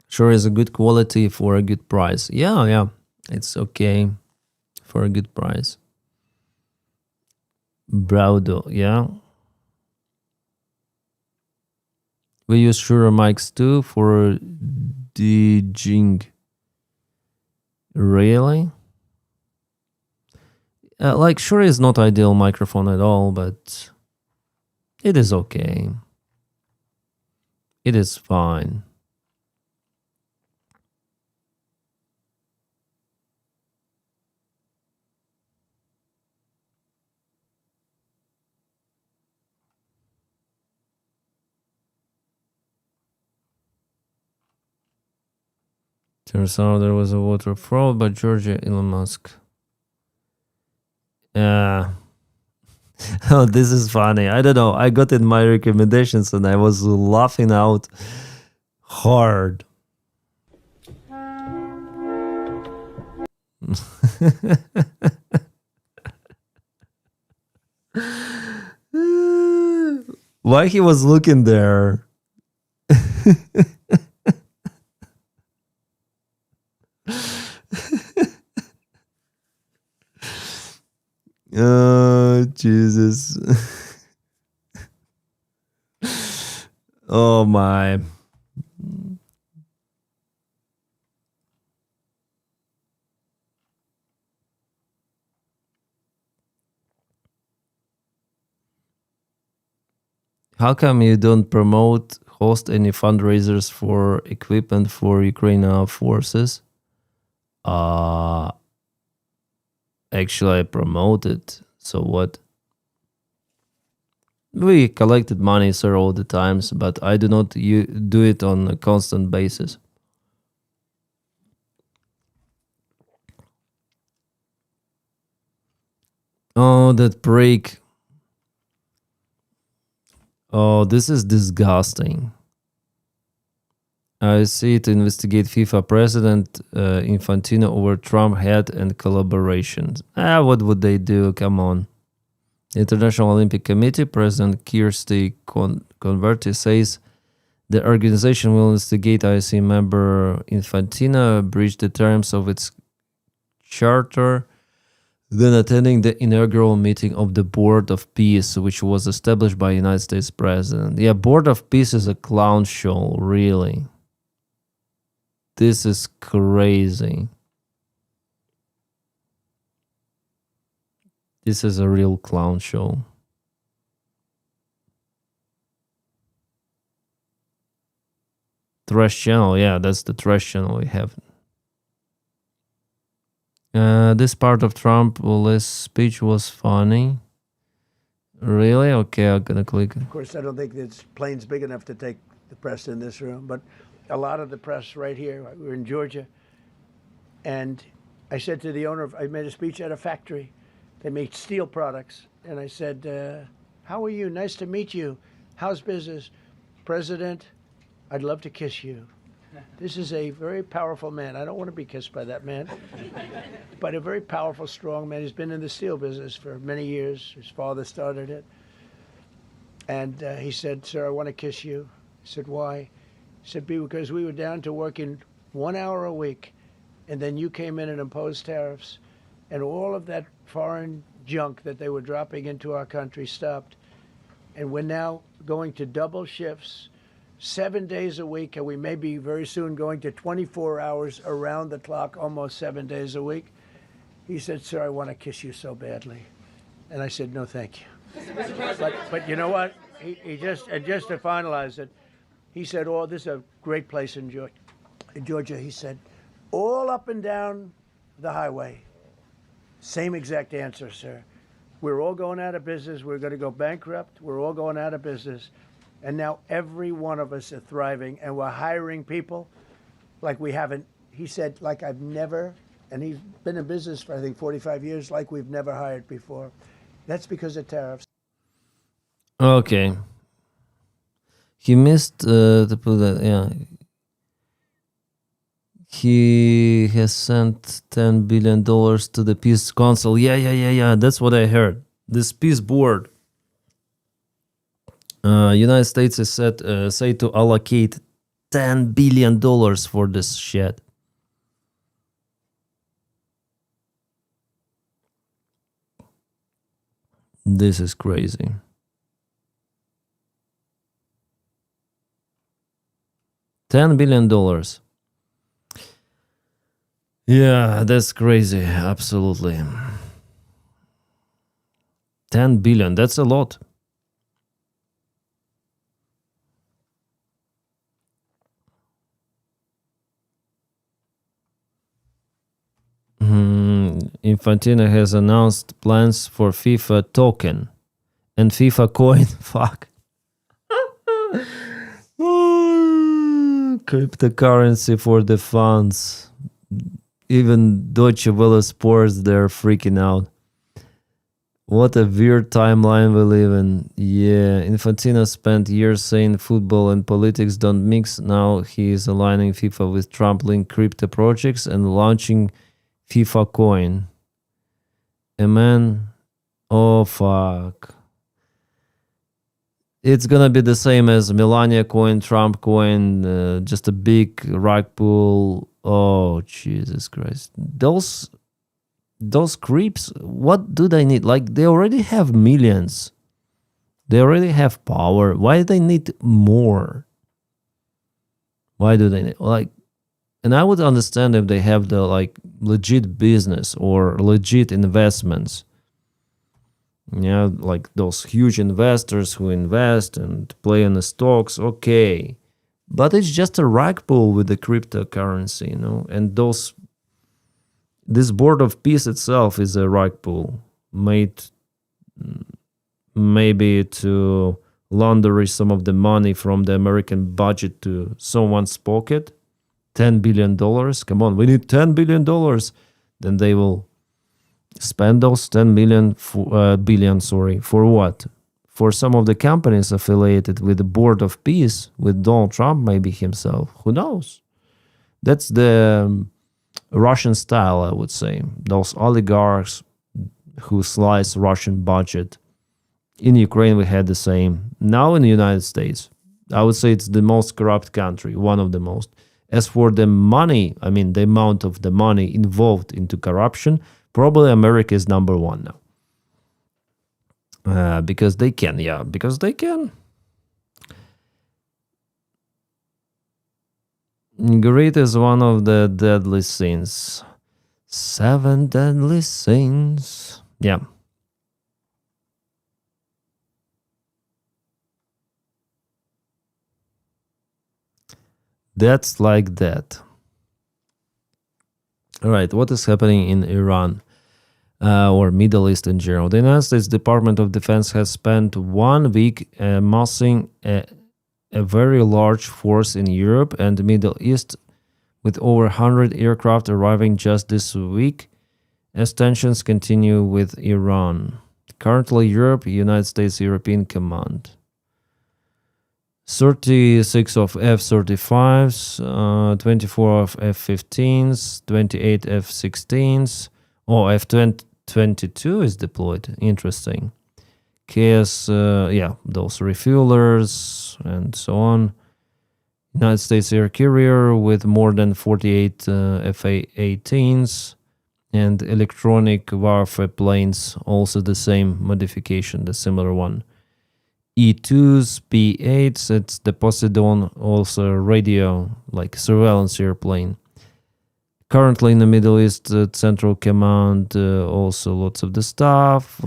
Sure is a good quality for a good price. Yeah. It's okay for a good price. Braudo, yeah. We use Shure mics too for DJing. Really? Like Shure is not ideal microphone at all, but it is okay. It is fine. Turns out there was a water fraud by Georgia Elon Musk. Oh, this is funny. I don't know. I got in my recommendations and I was laughing out hard. Why he was looking there? Oh, Jesus. Oh, my. How come you don't host any fundraisers for equipment for Ukrainian forces? Actually, I promoted. So what? We collected money, sir, all the times, but I do not do it on a constant basis. Oh, that break. Oh, this is disgusting. I see to investigate FIFA president Infantino over Trump head and collaborations. What would they do? Come on. International Olympic Committee President Kirsty Converti says the organization will investigate IOC member Infantino breached the terms of its charter, then attending the inaugural meeting of the Board of Peace, which was established by United States President. Yeah, Board of Peace is a clown show, really. This is crazy. This is a real clown show. Trash channel, yeah, that's the trash channel we have. This part of Trump's speech was funny. Really? Okay, I'm gonna click. Of course, I don't think this plane's big enough to take the press in this room, but a lot of the press right here. We're in Georgia, and I said to the owner, I made a speech at a factory. They make steel products, and I said, how are you? Nice to meet you. How's business? President, I'd love to kiss you. This is a very powerful man. I don't want to be kissed by that man, but a very powerful, strong man. He's been in the steel business for many years. His father started it. And he said, sir, I want to kiss you. I said, why? He said, because we were down to working 1 hour a week, and then you came in and imposed tariffs, and all of that foreign junk that they were dropping into our country stopped. And we're now going to double shifts, 7 days a week, and we may be very soon going to 24 hours around the clock, almost 7 days a week. He said, "Sir, I want to kiss you so badly." And I said, "No, thank you." But you know what? He just to finalize it, he said, "Oh, this is a great place in Georgia." He said, "All up and down the highway, same exact answer, sir. We're all going out of business. We're going to go bankrupt. We're all going out of business. And now every one of us are thriving, and we're hiring people like we haven't." He said, "Like I've never," and he's been in business for, I think, 45 years, "like we've never hired before." That's because of tariffs. Okay. He missed to put that, yeah. He has sent $10 billion to the Peace Council. Yeah. That's what I heard. This Peace Board. United States is set to allocate $10 billion for this shit. This is crazy. $10 billion. Yeah, that's crazy. Absolutely. 10 billion. That's a lot. Infantino has announced plans for FIFA token and FIFA coin. Fuck. Cryptocurrency for the funds. Even Deutsche Welle Sports, they're freaking out. What a weird timeline we live in. Yeah, Infantino spent years saying football and politics don't mix. Now he is aligning FIFA with Trump-linked crypto projects and launching FIFA coin. Amen. Oh, fuck. It's gonna be the same as Melania coin, Trump coin, just a big rug pull. Oh, Jesus Christ. Those creeps, what do they need? Like, they already have millions. They already have power. Why do they need more? Why do they need, like, and I would understand if they have the, like, legit business or legit investments. Yeah, like those huge investors who invest and play in the stocks, okay. But it's just a rug pull with the cryptocurrency, you know, and this Board of Peace itself is a rug pull made maybe to launder some of the money from the American budget to someone's pocket. $10 billion. Come on, we need $10 billion. Then they will spend those 10 billion for what? For some of the companies affiliated with the Board of Peace, with Donald Trump, maybe himself. Who knows? That's the Russian style, I would say. Those oligarchs who slice Russian budget. In Ukraine, we had the same. Now in the United States, I would say it's the most corrupt country, one of the most. As for the money, I mean, the amount of the money involved into corruption, probably America is number one now. Because they can, yeah, because they can. Greed is one of the deadly sins. 7 deadly sins. Yeah. That's like that. All right, what is happening in Iran or Middle East in general? The United States Department of Defense has spent 1 week amassing a very large force in Europe and the Middle East, with over 100 aircraft arriving just this week as tensions continue with Iran. Currently, Europe, United States European Command. 36 of F-35s, 24 of F-15s, 28 F-16s. Oh, F-22 is deployed. Interesting. KS, yeah, those refuelers and so on. United States Air Carrier with more than 48 F-18s and electronic warfare planes, also the same modification, the similar one. E-2s, P-8s, it's the Poseidon, also radio, like surveillance airplane. currently in the Middle East Central Command, also lots of the stuff.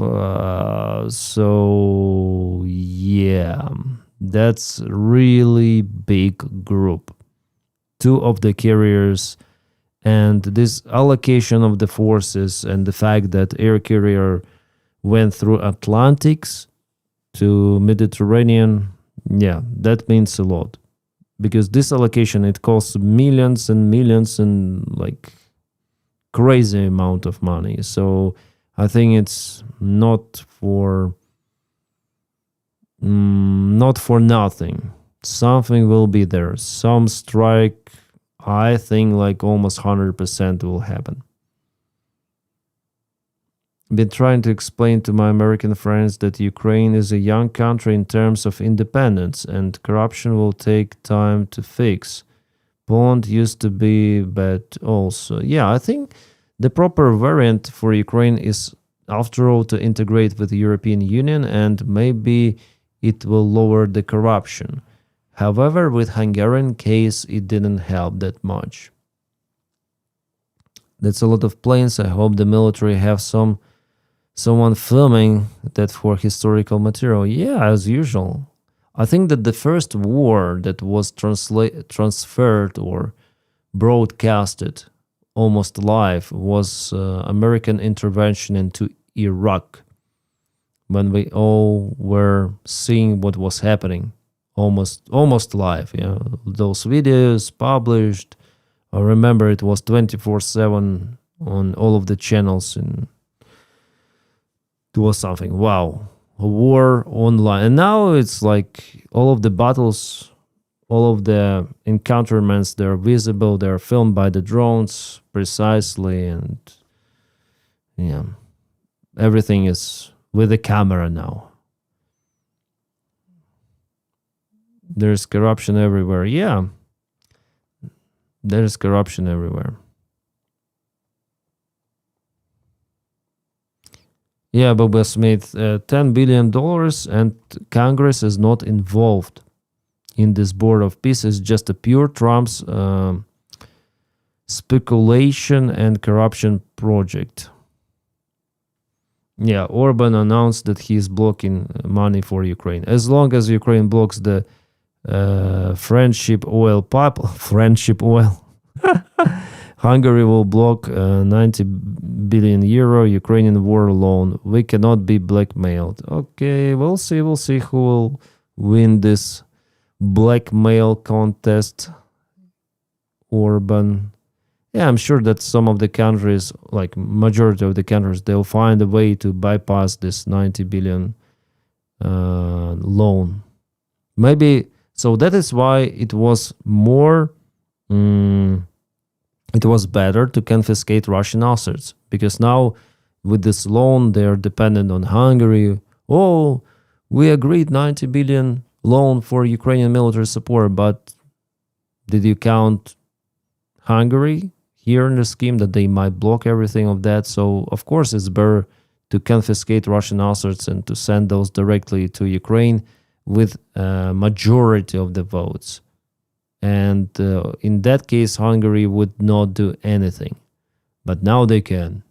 So yeah, that's really big group. 2 of the carriers, and this allocation of the forces and the fact that air carrier went through Atlantics to Mediterranean, yeah, that means a lot. Because this allocation, it costs millions and millions and like crazy amount of money. So I think it's not for nothing. Something will be there. Some strike, I think like almost 100% will happen. Been trying to explain to my American friends that Ukraine is a young country in terms of independence and corruption will take time to fix. Poland used to be bad also. Yeah, I think the proper variant for Ukraine is, after all, to integrate with the European Union, and maybe it will lower the corruption. However, with Hungarian case, it didn't help that much. That's a lot of planes. I hope the military have someone filming that for historical material. Yeah, as usual. I think that the first war that was transferred or broadcasted almost live was American intervention into Iraq, when we all were seeing what was happening almost live. Yeah, those videos published. I remember it was 24/7 on all of the channels, and it was something. Wow, a war online. And now it's like all of the battles, all of the encounterments, they're visible, they're filmed by the drones precisely, and yeah, everything is with the camera now. There's corruption everywhere. Yeah, there's corruption everywhere. Yeah, Boba Smith, $10 billion, and Congress is not involved in this board of peace. It's just a pure Trump's speculation and corruption project. Yeah, Orbán announced that he's blocking money for Ukraine. As long as Ukraine blocks the friendship oil pipe, friendship oil, Hungary will block 90 billion euro Ukrainian war loan. We cannot be blackmailed. Okay, we'll see who will win this blackmail contest. Orbán. Yeah, I'm sure that some of the countries, like majority of the countries, they'll find a way to bypass this 90 billion loan. Maybe, so that is why it was more, it was better to confiscate Russian assets, because now with this loan, they're dependent on Hungary. Oh, we agreed 90 billion loan for Ukrainian military support, but did you count Hungary here in the scheme that they might block everything of that? So of course it's better to confiscate Russian assets and to send those directly to Ukraine with a majority of the votes. And in that case, Hungary would not do anything. But now they can.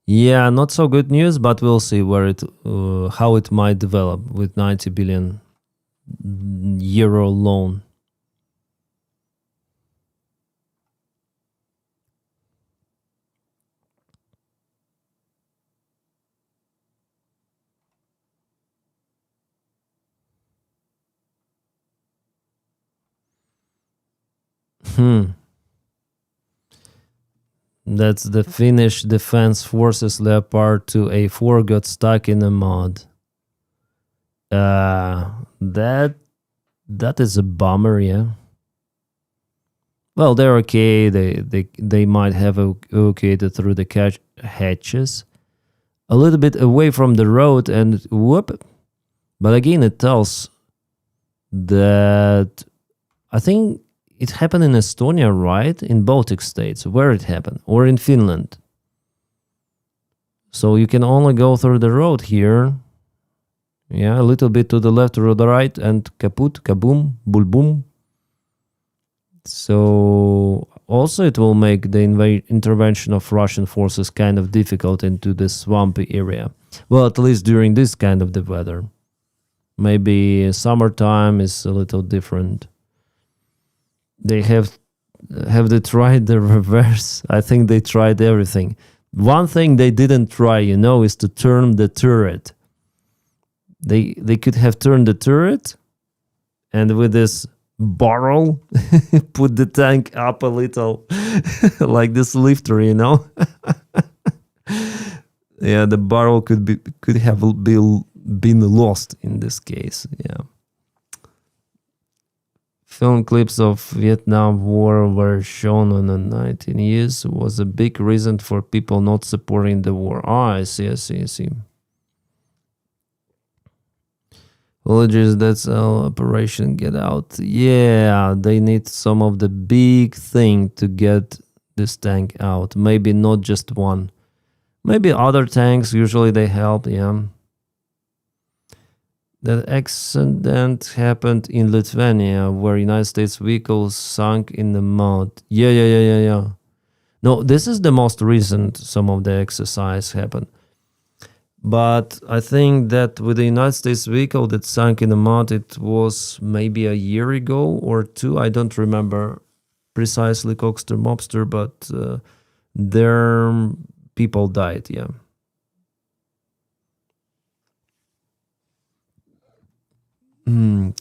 Yeah, not so good news, but we'll see where it, how it might develop with 90 billion euro loan. That's the Finnish Defense Forces Leopard 2A4 got stuck in the mud. That is a bummer, yeah. Well, they're okay. They might have evacuated through the hatches. a little bit away from the road and whoop. But again, it tells that I think it happened in Estonia, right? In Baltic states, where it happened, or in Finland. So you can only go through the road here. Yeah, a little bit to the left or the right, and kaput, kaboom, bulboom. So also it will make the intervention of Russian forces kind of difficult into the swampy area. Well, at least during this kind of the weather. Maybe summertime is a little different. They have they tried the reverse? I think they tried everything. One thing they didn't try, is to turn the turret. They could have turned the turret and with this barrel put the tank up a little like this lifter, Yeah, the barrel could have been lost in this case. Yeah. Film clips of Vietnam War were shown on the 19 years was a big reason for people not supporting the war. I see. Villagers, that's our Operation Get Out. Yeah, they need some of the big thing to get this tank out. Maybe not just one. Maybe other tanks, usually they help, yeah. That accident happened in Lithuania, where United States vehicles sunk in the mud. Yeah. No, this is the most recent, some of the exercise happened. But I think that with the United States vehicle that sank in the mud, it was maybe a year ago or two. I don't remember precisely, Cockster Mobster, but their people died, yeah.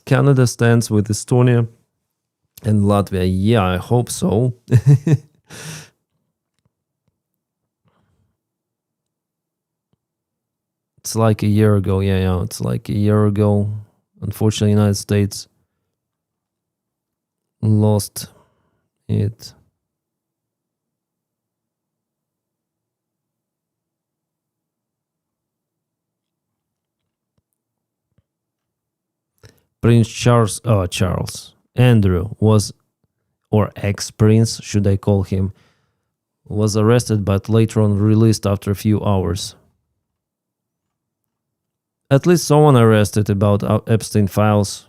Canada stands with Estonia and Latvia. Yeah, I hope so. It's like a year ago. Yeah, it's like a year ago. Unfortunately, United States lost it. Prince Charles Andrew was, or ex-prince, should I call him, was arrested but later on released after a few hours. At least someone arrested about Epstein files.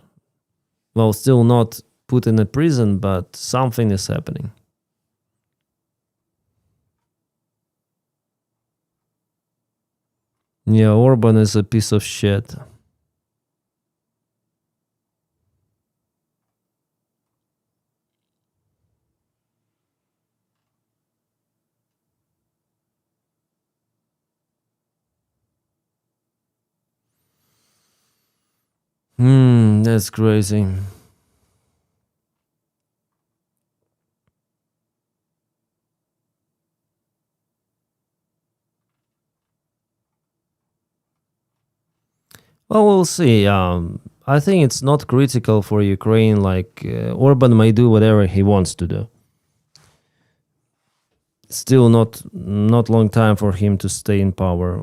Well, still not put in a prison, but something is happening. Yeah, Orbán is a piece of shit. That's crazy. Well, we'll see. I think it's not critical for Ukraine. Like Orbán may do whatever he wants to do. Still not long time for him to stay in power.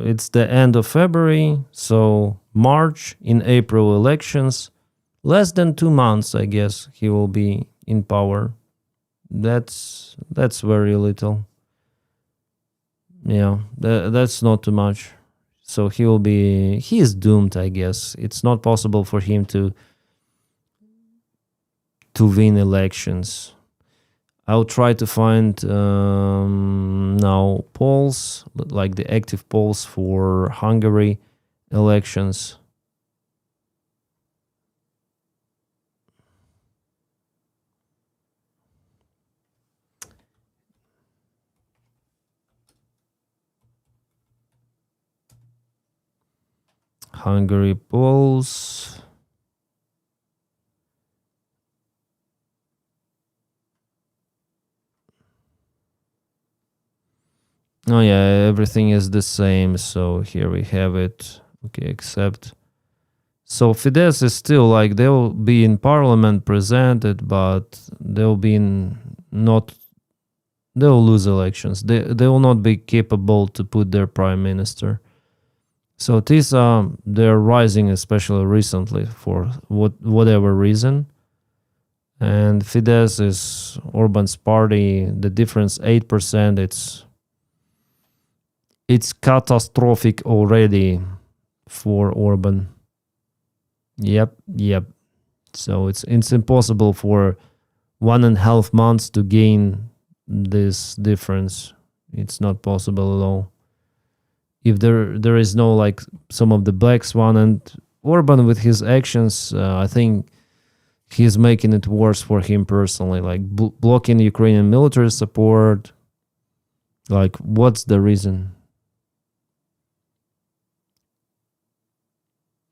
It's the end of February, so March, in April elections, less than 2 months, I guess, he will be in power. That's very little. Yeah, that's not too much. So he is doomed, I guess. It's not possible for him to win elections. I'll try to find now polls, like the active polls for Hungary elections. Hungary polls. Oh yeah, everything is the same. So here we have it. Okay, except so Fidesz is still like they'll be in parliament presented, but they'll be not they'll lose elections. They will not be capable to put their prime minister. So TISA, they're rising, especially recently, for whatever reason. And Fidesz is Orbán's party. The difference 8%. It's catastrophic already for Orbán. Yep. So it's impossible for 1.5 months to gain this difference. It's not possible at all. If there is no like some of the black swan, and Orbán with his actions, I think he's making it worse for him personally, like blocking Ukrainian military support. Like, what's the reason?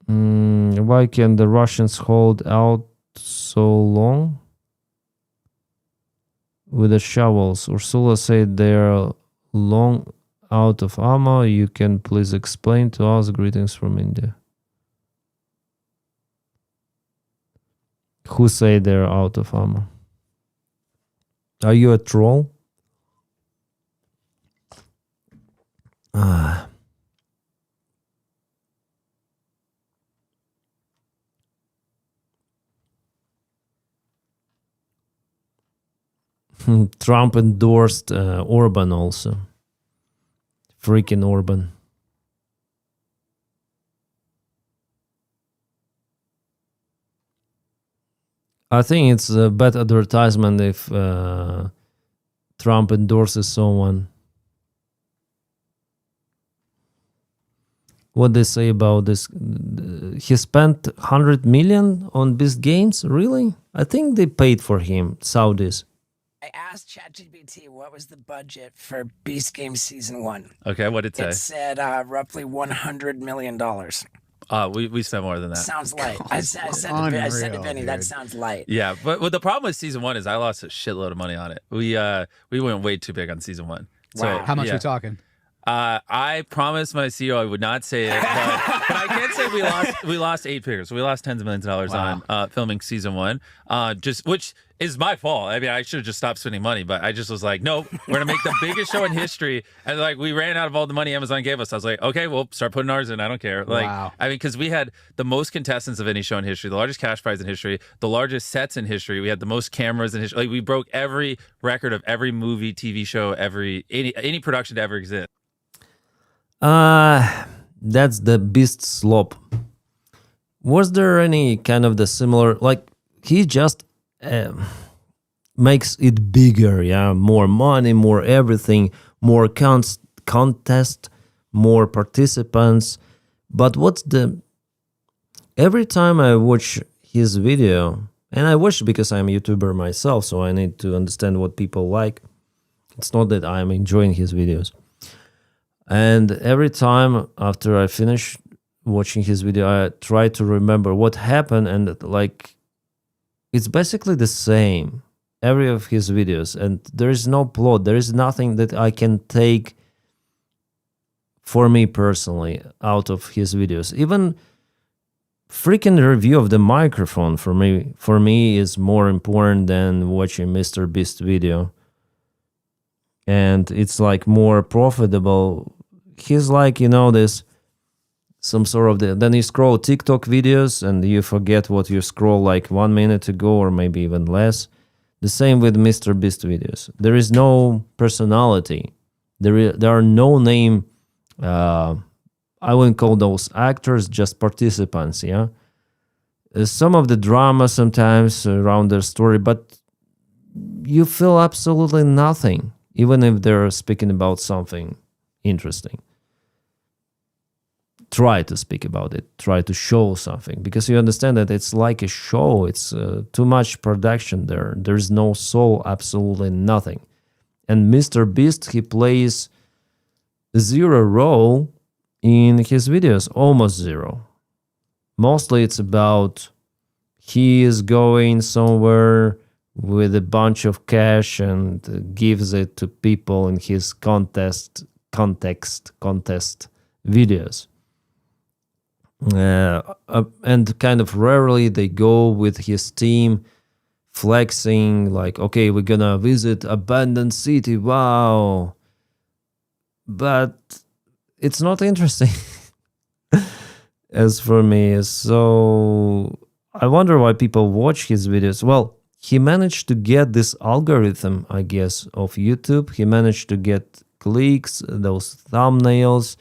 Why can the Russians hold out so long with the shovels? Ursula said they're long out of ammo. You can please explain to us. Greetings from India. Who say they're out of ammo? Are you a troll? Trump endorsed Orbán also. Freaking Orbán. I think it's a bad advertisement if Trump endorses someone. What they say about this? He spent 100 million on Beast Games? Really? I think they paid for him, Saudis. I asked ChatGPT what was the budget for Beast Games Season 1. Okay, what did it say? It said roughly $100 million. We spent more than that. Sounds light. I said to Vinny, that sounds light. Yeah, but the problem with Season 1 is I lost a shitload of money on it. We went way too big on Season 1. Wow. How much are we talking? I promised my CEO I would not say it, but I can say we lost 8 figures. We lost tens of millions of dollars on filming Season 1, which is my fault. I mean, I should have just stopped spending money, but I just was like, nope, we're gonna make the biggest show in history. And like, we ran out of all the money Amazon gave us. I was like, okay, well, start putting ours in. I don't care. Like, I mean, because we had the most contestants of any show in history, the largest cash prize in history, the largest sets in history. We had the most cameras in history. Like, we broke every record of every movie, TV show, any production to ever exist. That's the Beast Slope. Was there any kind of the similar, like, he just makes it bigger, yeah? More money, more everything, more contest, more participants. But what's the... Every time I watch his video, and I watch because I'm a YouTuber myself, so I need to understand what people like. It's not that I'm enjoying his videos. And every time after I finish watching his video, I try to remember what happened, and like, it's basically the same, every of his videos, and there is no plot, there is nothing that I can take for me personally out of his videos. Even freaking review of the microphone for me is more important than watching Mr. Beast video. And it's like more profitable. He's like, you know, this some sort of then you scroll TikTok videos and you forget what you scroll like 1 minute ago or maybe even less. The same with Mr. Beast videos. There is no personality. There are no name. I wouldn't call those actors, just participants. Yeah, some of the drama sometimes around their story, but you feel absolutely nothing. Even if they're speaking about something interesting. Try to speak about it. Try to show something. Because you understand that it's like a show. It's too much production there. There's no soul, absolutely nothing. And Mr. Beast, he plays zero role in his videos. Almost zero. Mostly it's about he is going somewhere with a bunch of cash and gives it to people in his contest videos. And kind of rarely they go with his team flexing, like, okay, we're gonna visit abandoned city, wow. But it's not interesting as for me. So I wonder why people watch his videos. Well, he managed to get this algorithm, I guess, of YouTube. He managed to get clicks, those thumbnails,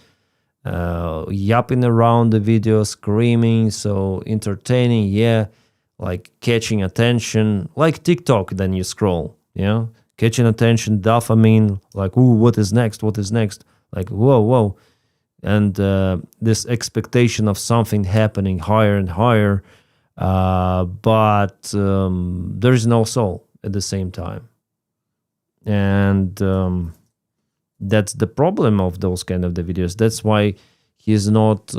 yapping around the video, screaming, so entertaining, yeah, like catching attention, like TikTok, then you scroll, yeah, catching attention, dopamine, like, ooh, what is next, like, whoa, and this expectation of something happening higher and higher, but there's no soul at the same time. And that's the problem of those kind of the videos. That's why he's not,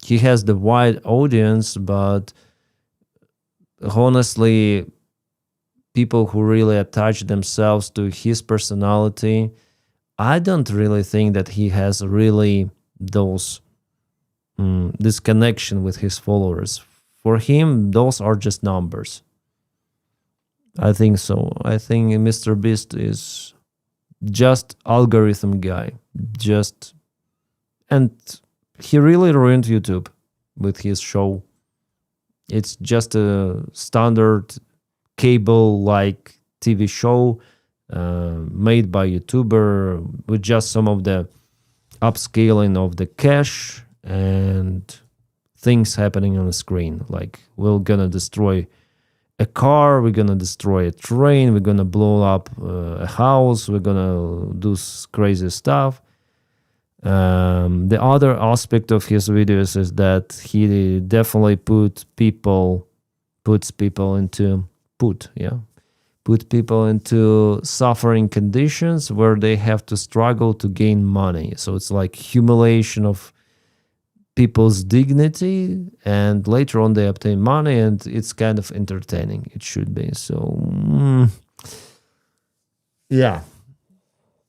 he has the wide audience, but honestly, people who really attach themselves to his personality, I don't really think that he has really those, this connection with his followers. For him, those are just numbers. I think so. I think Mr. Beast is just algorithm guy. And he really ruined YouTube with his show. It's just a standard cable-like TV show made by YouTuber with just some of the upscaling of the cache and things happening on the screen. Like, we're gonna destroy a car, we're gonna destroy a train, we're gonna blow up a house, we're gonna do crazy stuff. The other aspect of his videos is that he definitely puts people into suffering conditions where they have to struggle to gain money. So it's like humiliation of people's dignity, and later on they obtain money, and it's kind of entertaining. It should be. So yeah,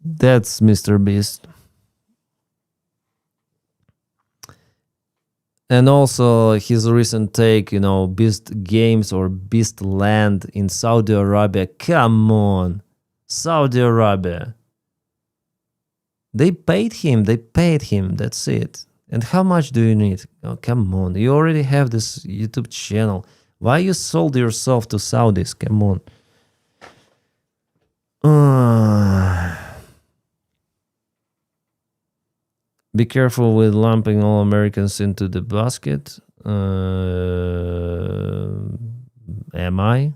that's Mr. Beast. And also his recent take, Beast Games or Beast Land in Saudi Arabia. Come on, Saudi Arabia. They paid him, that's it. And how much do you need? Oh, come on, you already have this YouTube channel. Why you sold yourself to Saudis? Come on. Be careful with lumping all Americans into the basket. Am I?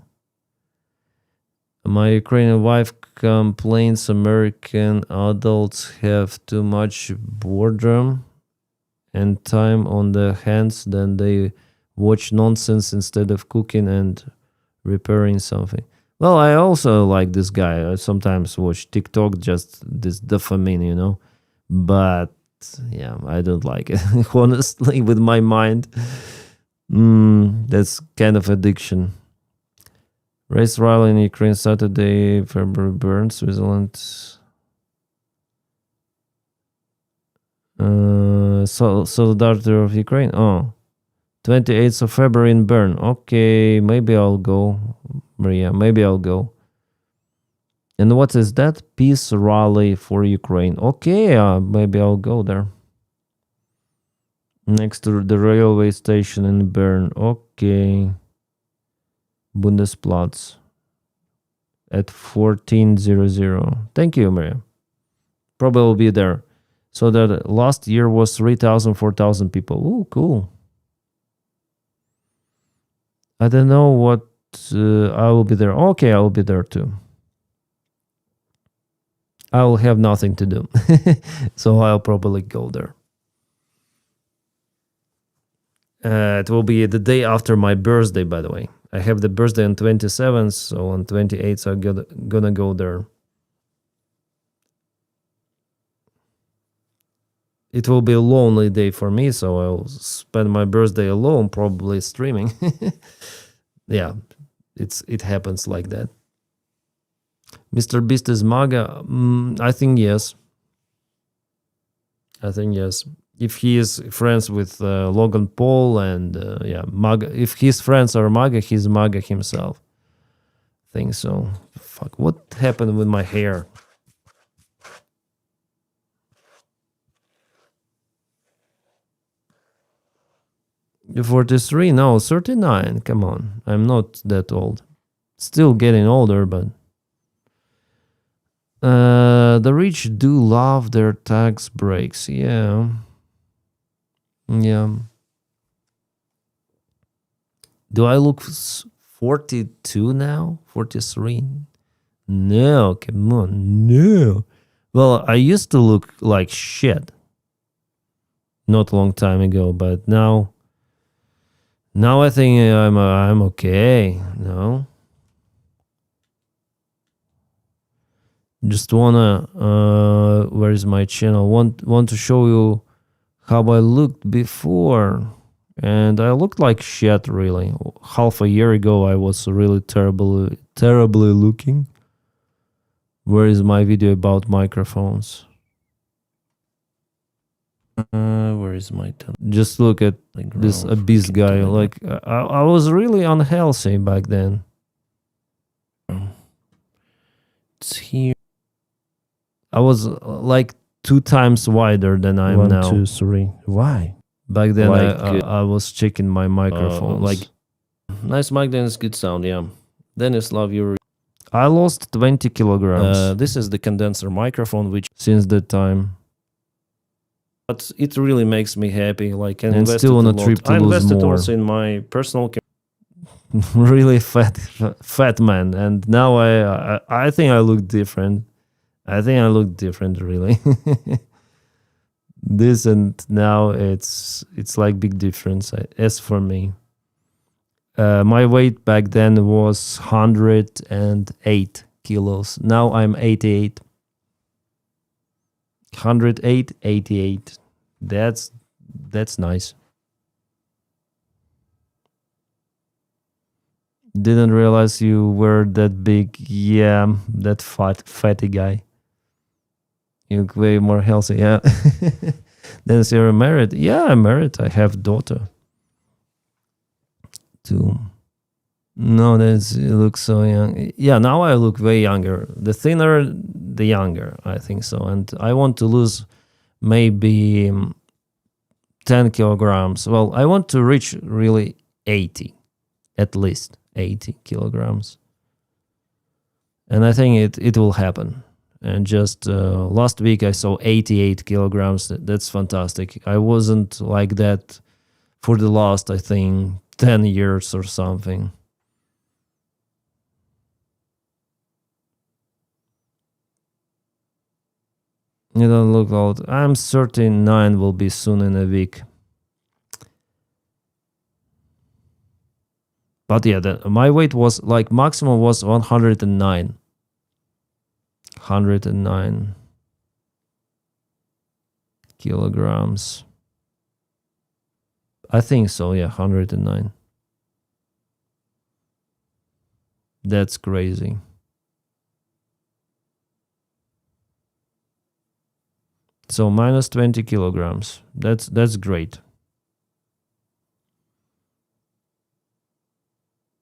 My Ukrainian wife complains American adults have too much boredom and time on their hands, then they watch nonsense instead of cooking and repairing something. Well, I also like this guy. I sometimes watch TikTok, just this dopamine, But yeah, I don't like it. Honestly, with my mind, that's kind of addiction. Race rally in Ukraine Saturday, February, Bern, Switzerland. Solidarity of Ukraine. 28th of February in Bern. Okay, maybe I'll go, Maria. Maybe I'll go. And what is that? Peace rally for Ukraine. Okay, maybe I'll go there. Next to the railway station in Bern. Okay. Bundesplatz at 14:00. Thank you, Maria. Probably will be there. So that last year was 3,000, 4,000 people. Oh, cool. I don't know what I will be there. Okay, I will be there too. I will have nothing to do. So I'll probably go there. It will be the day after my birthday, by the way. I have the birthday on 27th, so on 28th I'm gonna go there. It will be a lonely day for me, so I'll spend my birthday alone, probably streaming. Yeah, it happens like that. Mr. Beast is MAGA? I think yes. If he is friends with Logan Paul and MAGA, if his friends are MAGA, he's MAGA himself. think so. Fuck, what happened with my hair? You're 43? No, 39. Come on. I'm not that old. Still getting older, but... the rich do love their tax breaks. Yeah. Yeah. Do I look 42 now? 43? No, come on. No. Well, I used to look like shit. Not a long time ago, but now I think I'm okay. No. Just wanna where is my channel? Want to show you how I looked before, and I looked like shit really. Half a year ago I was really terribly looking. Where is my video about microphones? Where is my just look at this abyss guy. Like I was really unhealthy back then. It's here. I was like 2 times wider than I am now. 1, 2, 3. Why? Back then I was checking my microphone. Nice mic, Denys. Good sound, yeah. Denys, love your... I lost 20 kilograms. This is the condenser microphone, which... Since that time. But it really makes me happy. Like, and still on a trip to lose more. I invested also in my personal... Really fat man. And now I think I look different. I think I look different, really. This and now it's like big difference. As for me, my weight back then was 108 kilos. Now I'm 88. 108, 88. That's nice. Didn't realize you were that big. Yeah, that fatty guy. You look way more healthy, yeah. Then you're married. Yeah, I'm married. I have a daughter. Too. No, you look so young. Yeah, now I look way younger. The thinner, the younger, I think so. And I want to lose maybe 10 kilograms. Well, I want to reach really 80, at least 80 kilograms. And I think it will happen. And just last week I saw 88 kilograms. That's fantastic. I wasn't like that for the last, I think, 10 years or something. You don't look old. I'm 39, will be soon in a week. But yeah, my weight was like maximum was 109. 109 kilograms. I think so, yeah, 109. That's crazy. So minus 20 kilograms. That's great.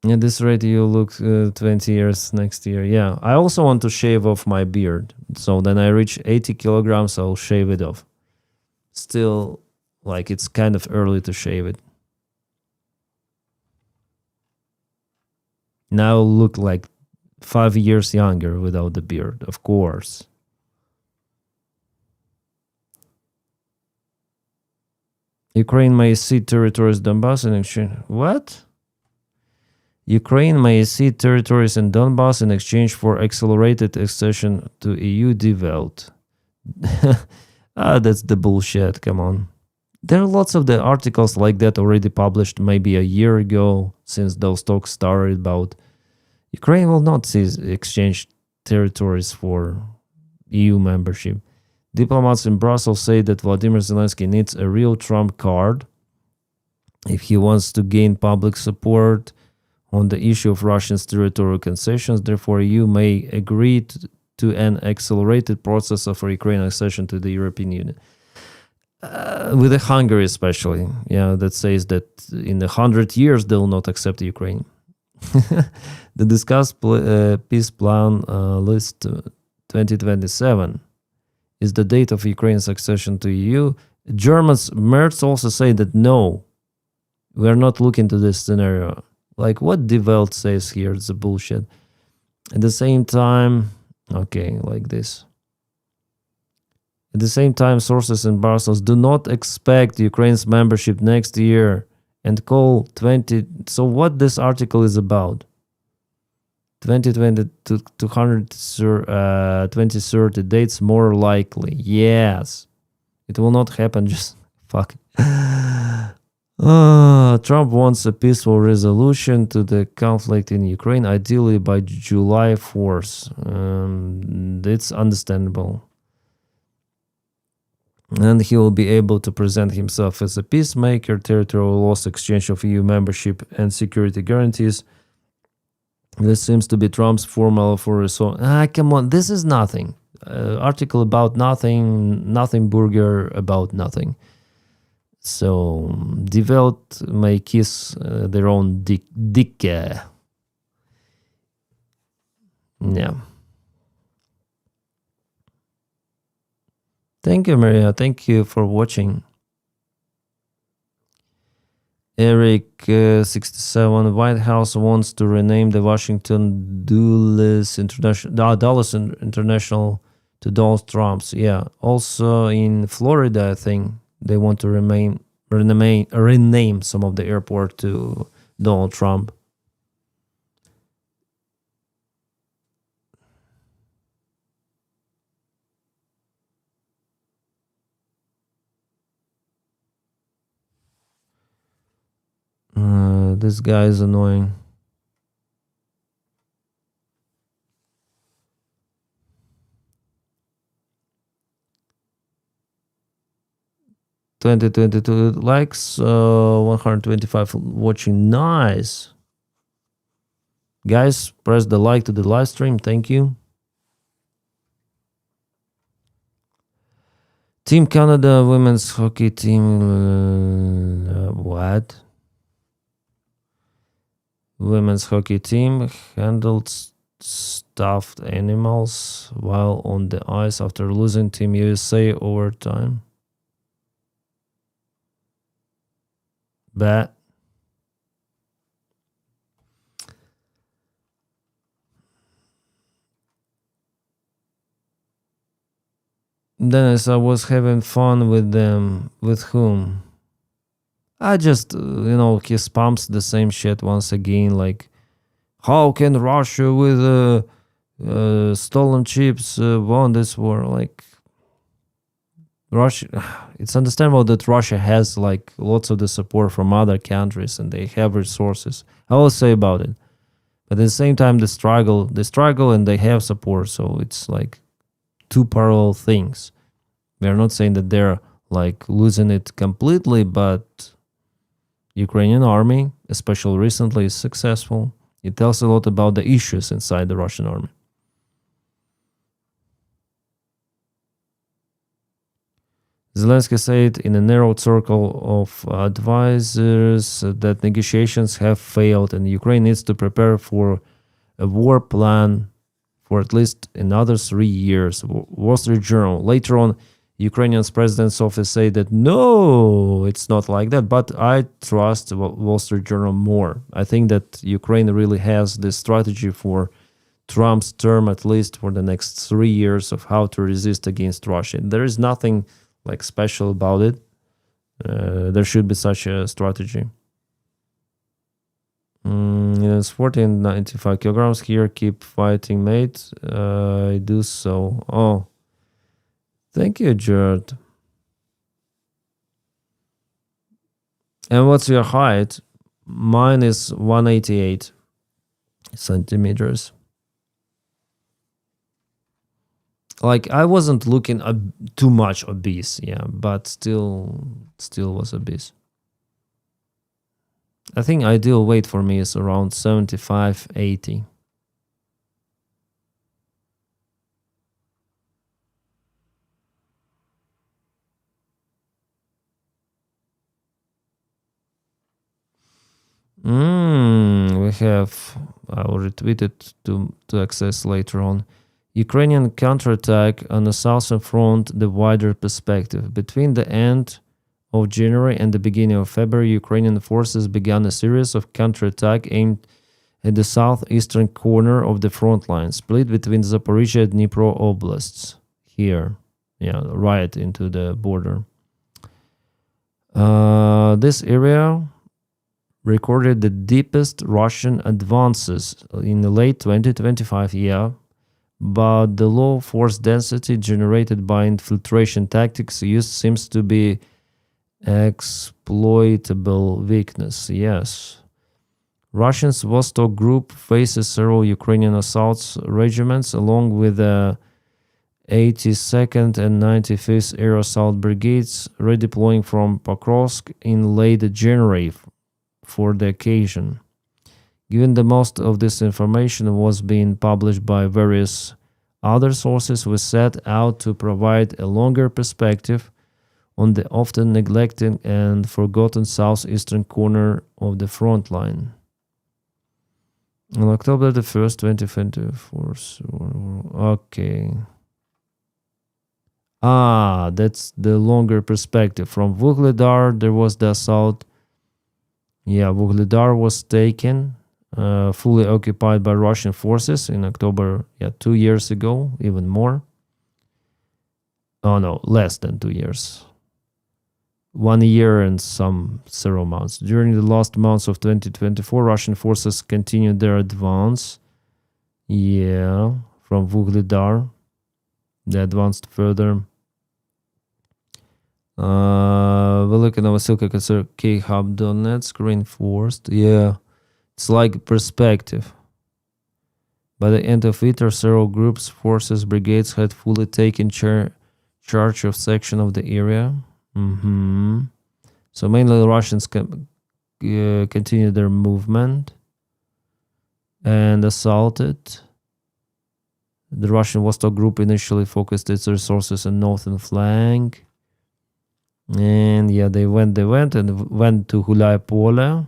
At this rate, you look 20 years next year. Yeah, I also want to shave off my beard. So then I reach 80 kilograms, I'll shave it off. Still, like, it's kind of early to shave it. Now I'll look like 5 years younger without the beard, of course. Ukraine may cede territories Donbass in exchange. What? Ukraine may cede territories in Donbass in exchange for accelerated accession to EU devout. That's the bullshit, come on. There are lots of the articles like that already published maybe a year ago, since those talks started about Ukraine will not exchange territories for EU membership. Diplomats in Brussels say that Vladimir Zelensky needs a real trump card if he wants to gain public support on the issue of Russia's territorial concessions. Therefore, EU may agree to an accelerated process of Ukraine accession to the European Union. With Hungary especially, yeah, that says that in 100 years they will not accept Ukraine. The discussed peace plan list 2027 is the date of Ukraine's accession to EU. Germans, Merz also say that no, we're not looking to this scenario. Like what Die Welt says here, it's a bullshit. At the same time, okay, like this. At the same time, sources in Brussels do not expect Ukraine's membership next year and call 20. So what this article is about? 2020 to 2030 dates more likely. Yes. It will not happen. Just fuck. Trump wants a peaceful resolution to the conflict in Ukraine, ideally by July 4th. It's understandable. And he will be able to present himself as a peacemaker, territorial loss, exchange of EU membership, and security guarantees. This seems to be Trump's formula for a song. Come on, this is nothing. Article about nothing, nothing burger about nothing. So, Die Welt may kiss their own dick. Yeah. Thank you, Maria. Thank you for watching. Eric 67. White House wants to rename the Washington Dulles International to Donald Trump's. Yeah. Also in Florida, I think they want to rename some of the airport to Donald Trump. This guy is annoying. $22 likes, 125 watching. Nice. Guys, press the like to the live stream. Thank you. Team Canada women's hockey team. What? Women's hockey team handled stuffed animals while on the ice after losing Team USA overtime. But Dennis, I was having fun with them. With whom? I just, he spams the same shit once again. Like, how can Russia with stolen chips won this war? Like, Russia, it's understandable that Russia has like lots of the support from other countries and they have resources. I will say about it. But at the same time, they struggle and they have support. So it's like two parallel things. We're not saying that they're like losing it completely, but Ukrainian army, especially recently, is successful. It tells a lot about the issues inside the Russian army. Zelensky said in a narrow circle of advisors that negotiations have failed and Ukraine needs to prepare for a war plan for at least another 3 years. Wall Street Journal. Later on, Ukrainian's president's office said that no, it's not like that. But I trust Wall Street Journal more. I think that Ukraine really has this strategy for Trump's term, at least for the next 3 years, of how to resist against Russia. There is nothing like special about it. There should be such a strategy. It's 1495 kilograms here. Keep fighting, mate. I do so. Oh, thank you, Jared. And what's your height? Mine is 188 centimeters. Like, I wasn't looking too much obese, yeah, but still was obese. I think ideal weight for me is around 75, 80. We I will retweet it to access later on. Ukrainian counterattack on the southern front, the wider perspective. Between the end of January and the beginning of February, Ukrainian forces began a series of counterattack aimed at the southeastern corner of the front line, split between Zaporizhia and Dnipro oblasts. Here, right into the border. This area recorded the deepest Russian advances in the late 2025, but the low force density generated by infiltration tactics used seems to be exploitable weakness. Yes. Russians' Vostok group faces several Ukrainian assault regiments along with the 82nd and 95th Air Assault Brigades redeploying from Pokrovsk in late January for the occasion. Given that most of this information was being published by various other sources, we set out to provide a longer perspective on the often neglected and forgotten southeastern corner of the front line. On October the 1st, 2024. Okay. That's the longer perspective. From Vuhledar, there was the assault. Vuhledar was taken, fully occupied by Russian forces in October, 2 years ago, even more. Oh no, less than 2 years. 1 year and several months. During the last months of 2024, Russian forces continued their advance. From Vuhledar. They advanced further. Велика Новосилка, K-Hub, Donetsk, reinforced. It's like perspective. By the end of winter, several groups, forces, brigades had fully taken charge of section of the area. So mainly the Russians continued their movement and assaulted. The Russian Vostok group initially focused its resources on northern flank. And they went to Hulaya Pole.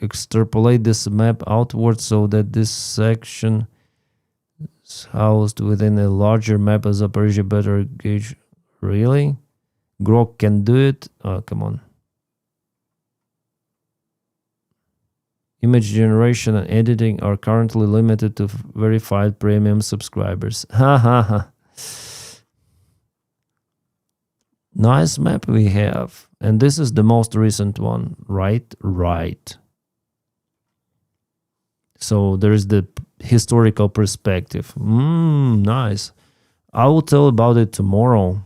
Extrapolate this map outward so that this section is housed within a larger map as Zaporizhia better gauge. Really? Grok can do it? Oh, come on. Image generation and editing are currently limited to verified premium subscribers. Nice map we have. And this is the most recent one, right? Right. So there is the historical perspective. Nice. I will tell about it tomorrow.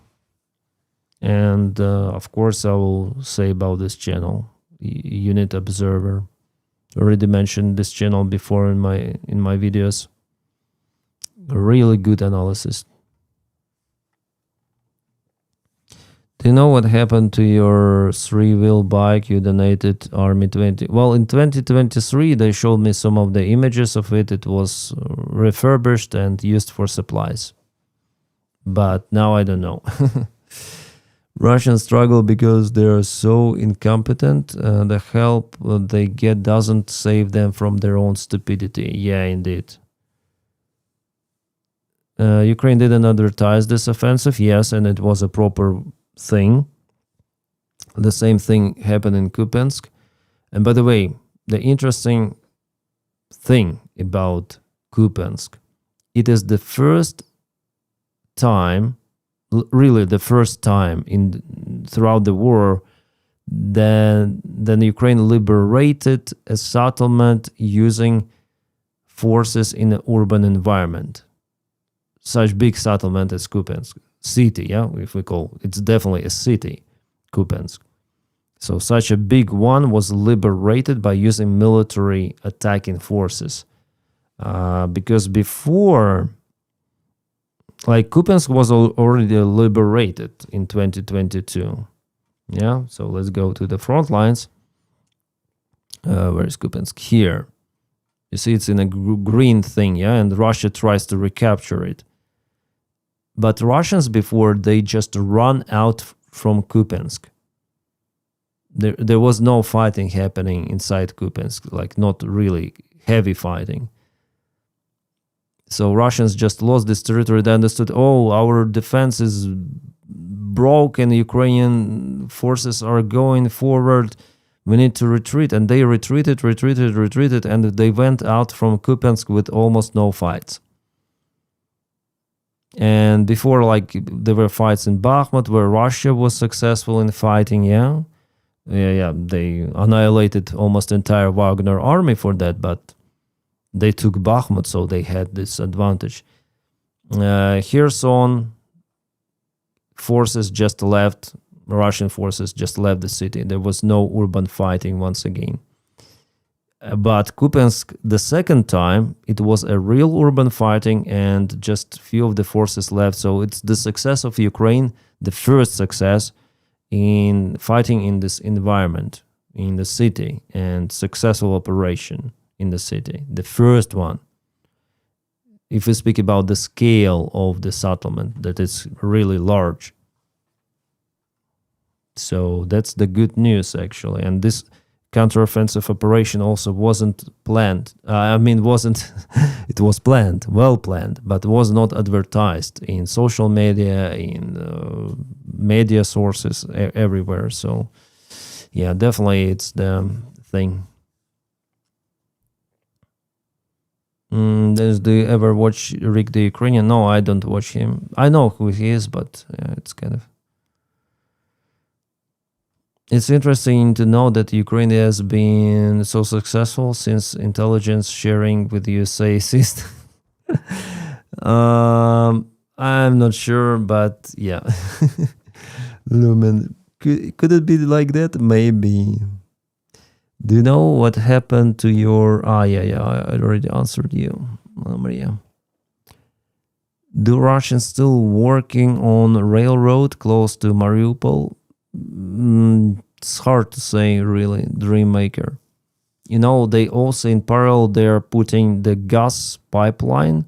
And of course I will say about this channel, Unit Observer. Already mentioned this channel before in my videos. Really good analysis. Do you know what happened to your 3-wheel bike you donated Army 20? Well, in 2023 they showed me some of the images of it. It was refurbished and used for supplies. But now I don't know. Russians struggle because they are so incompetent. The help they get doesn't save them from their own stupidity. Yeah, indeed. Ukraine didn't advertise this offensive, yes, and it was a proper thing. The same thing happened in Kupyansk. And by the way, the interesting thing about Kupyansk, it is the first time, really the first time throughout the war then Ukraine liberated a settlement using forces in an urban environment. Such big settlement as Kupyansk city, if we call it's definitely a city, Kupyansk. So such a big one was liberated by using military attacking forces. Because before, like Kupyansk was already liberated in 2022. Yeah, so let's go to the front lines. Where is Kupyansk? Here. You see it's in a green thing, and Russia tries to recapture it. But Russians before, they just run out from Kupyansk. there was no fighting happening inside Kupyansk, like not really heavy fighting. So Russians just lost this territory. They understood, oh, our defense is broken. Ukrainian forces are going forward. We need to retreat. And they retreated, and they went out from Kupyansk with almost no fights. And before, like, there were fights in Bakhmut where Russia was successful in fighting, they annihilated almost entire Wagner army for that, but they took Bakhmut, so they had this advantage. Kherson forces just left, Russian forces just left the city. There was no urban fighting once again. But Kupyansk, the second time, it was a real urban fighting and just few of the forces left. So it's the success of Ukraine, the first success in fighting in this environment, in the city, and successful operation in the city. The first one. If we speak about the scale of the settlement, that is really large. So that's the good news, actually. And this counteroffensive operation also wasn't planned. It was planned, well planned, but was not advertised in social media, in media sources, everywhere. So, yeah, definitely it's the thing. Do you ever watch Rick the Ukrainian? No, I don't watch him. I know who he is, but it's kind of... It's interesting to know that Ukraine has been so successful since intelligence sharing with the USA ceased. I'm not sure, but yeah. Lumen, could it be like that? Maybe. Do you know what happened to your... I already answered you, Maria. Do Russians still working on a railroad close to Mariupol? It's hard to say, really. Dream maker. You know, they also in parallel they're putting the gas pipeline.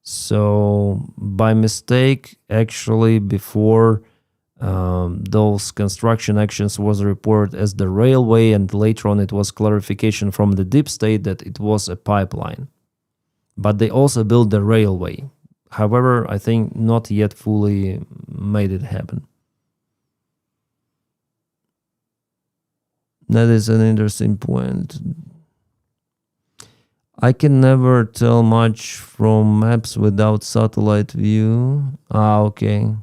So by mistake, actually, before those construction actions was reported as the railway, and later on it was clarification from the deep state that it was a pipeline. But they also built the railway. However, I think not yet fully made it happen. That is an interesting point. I can never tell much from maps without satellite view. Okay.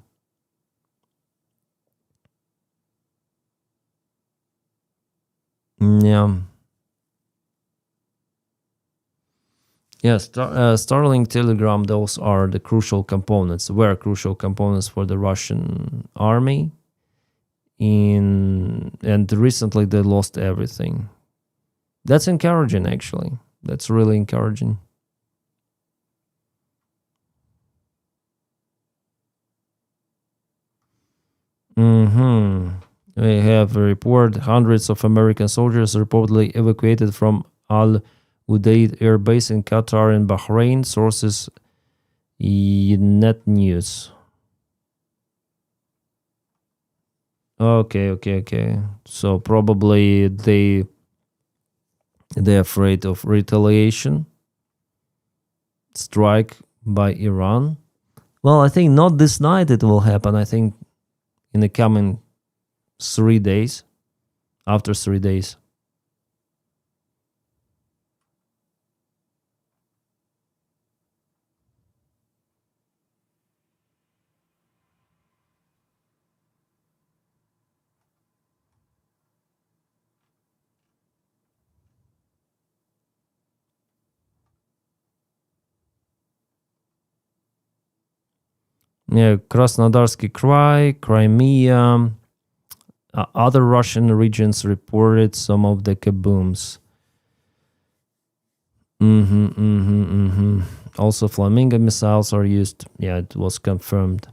Yeah. Yes, Starlink, Telegram, those are the crucial components, were crucial components for the Russian army. And recently they lost everything. That's encouraging, actually. That's really encouraging. We have a report. Hundreds of American soldiers reportedly evacuated from Al Udeid Air Base in Qatar and Bahrain. Sources Net News. Okay. So probably they're afraid of retaliation, strike by Iran. Well, I think not this night it will happen. I think in the coming 3 days, after 3 days. Yeah, Krasnodarsky Krai, Crimea, other Russian regions reported some of the kabooms. Also, Flamingo missiles are used. Yeah, it was confirmed.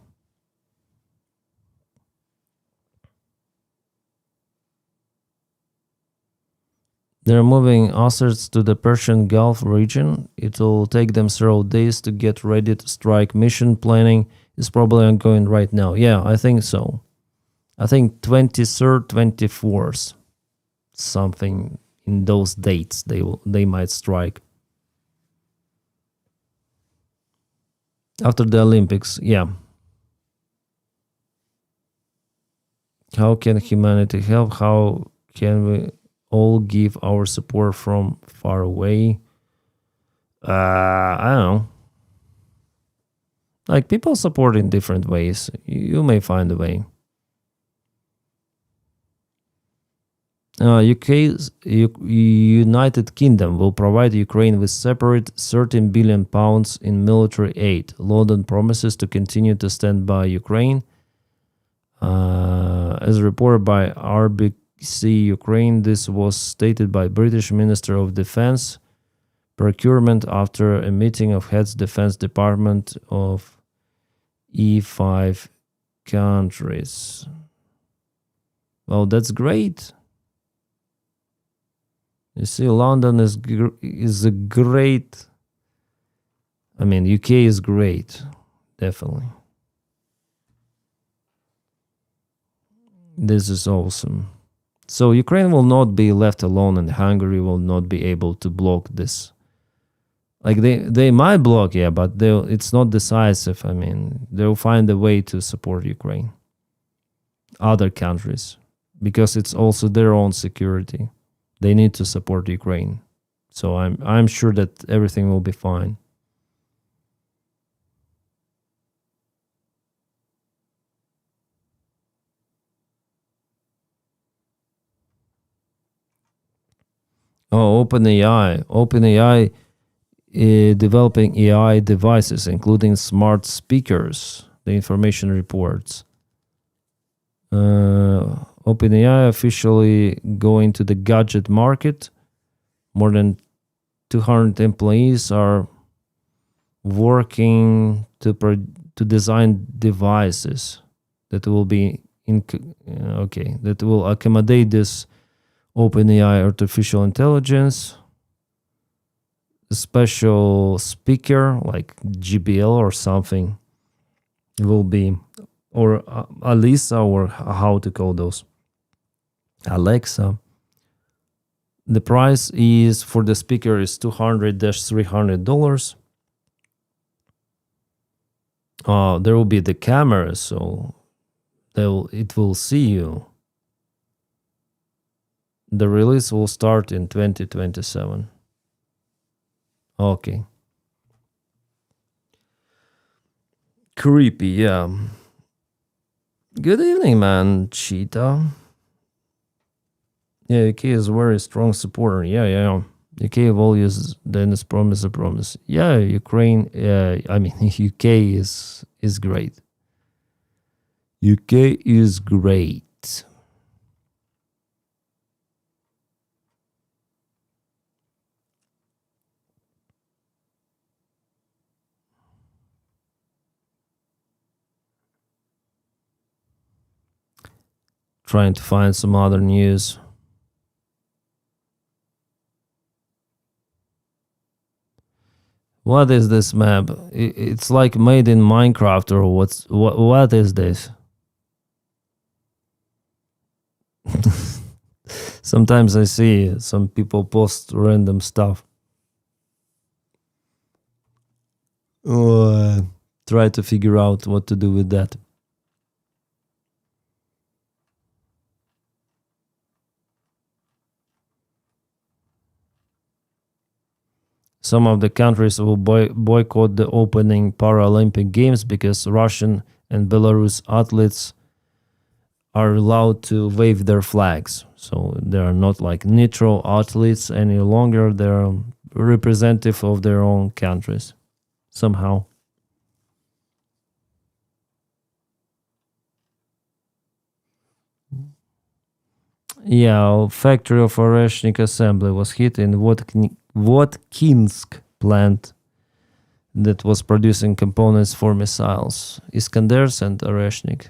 They're moving assets to the Persian Gulf region. It will take them several days to get ready to strike. Mission planning is probably ongoing right now. Yeah, I think so. I think 23rd, 24th, something in those dates they might strike. After the Olympics, yeah. How can humanity help? How can we all give our support from far away? I don't know. Like, people support in different ways. You may find a way. UK's United Kingdom will provide Ukraine with separate £13 billion in military aid. London promises to continue to stand by Ukraine. As reported by RBC Ukraine, this was stated by British Minister of Defense Procurement after a meeting of heads Defense Department of E5 countries. Well, that's great. You see, London is a great. I mean, UK is great, definitely. This is awesome. So Ukraine will not be left alone, and Hungary will not be able to block this. Like, they might block, yeah, but it's not decisive. I mean, they'll find a way to support Ukraine. Other countries, because it's also their own security. They need to support Ukraine. So I'm sure that everything will be fine. Oh, OpenAI developing AI devices, including smart speakers, the information reports. OpenAI officially going to the gadget market. More than 200 employees are working to design devices that will be that will accommodate this OpenAI artificial intelligence. A special speaker like GBL or something will be, or Alisa, or how to call those, Alexa. The price is for the speaker is $200-$300. There will be the camera, so it will see you. The release will start in 2027. Okay. Creepy, yeah. Good evening, man, Cheetah. Yeah, UK is a very strong supporter. Yeah. UK have always Denys promise. Yeah, Ukraine. I mean, UK is great. UK is great. Trying to find some other news. What is this map? It's like made in Minecraft, or what is this? Sometimes I see some people post random stuff. Try to figure out what to do with that. Some of the countries will boycott the opening Paralympic Games because Russian and Belarus athletes are allowed to wave their flags. So they are not like neutral athletes any longer. They're representative of their own countries somehow. Yeah, factory of Oreshnik assembly was hit in Votkинsk plant that was producing components for missiles. Iskanders and Oreshnik.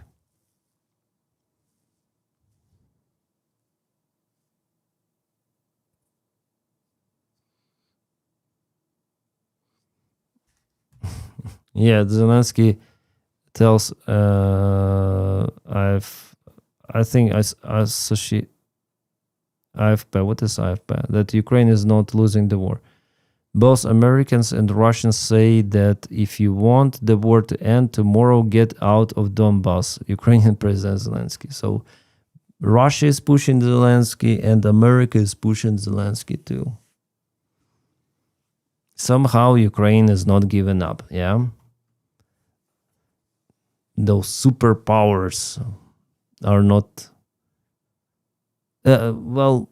Yeah, Zelensky tells I think I associate AFP. What is AFP? That Ukraine is not losing the war. Both Americans and Russians say that if you want the war to end tomorrow, get out of Donbass. Ukrainian President Zelensky. So Russia is pushing Zelensky and America is pushing Zelensky too. Somehow Ukraine is not giving up, yeah? Those superpowers are not... well,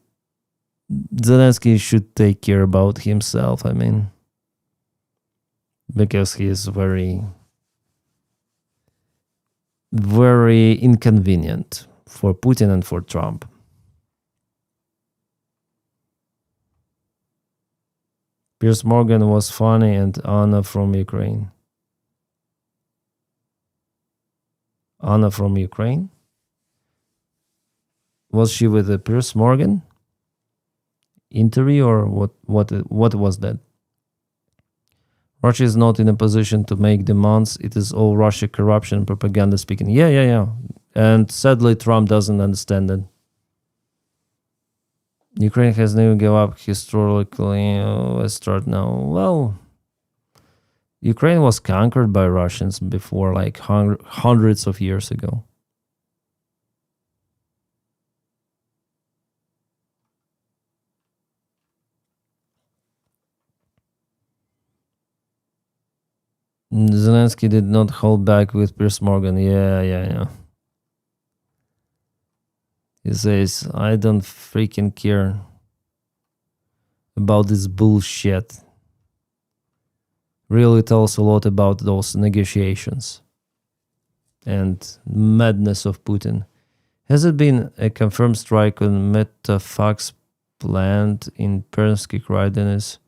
Zelensky should take care about himself, I mean, because he is very, very inconvenient for Putin and for Trump. Piers Morgan was funny and Anna from Ukraine. Anna from Ukraine? Was she with the Piers Morgan interview or what was that? Russia is not in a position to make demands. It is all Russia corruption propaganda speaking. Yeah. And sadly, Trump doesn't understand it. Ukraine has never given up historically. Let's start now. Well, Ukraine was conquered by Russians before, like hundreds of years ago. Zelensky did not hold back with Piers Morgan. Yeah. He says, I don't freaking care about this bullshit. Really tells a lot about those negotiations and madness of Putin. Has it been a confirmed strike on Metafax plant in Permsky Krai, Denys?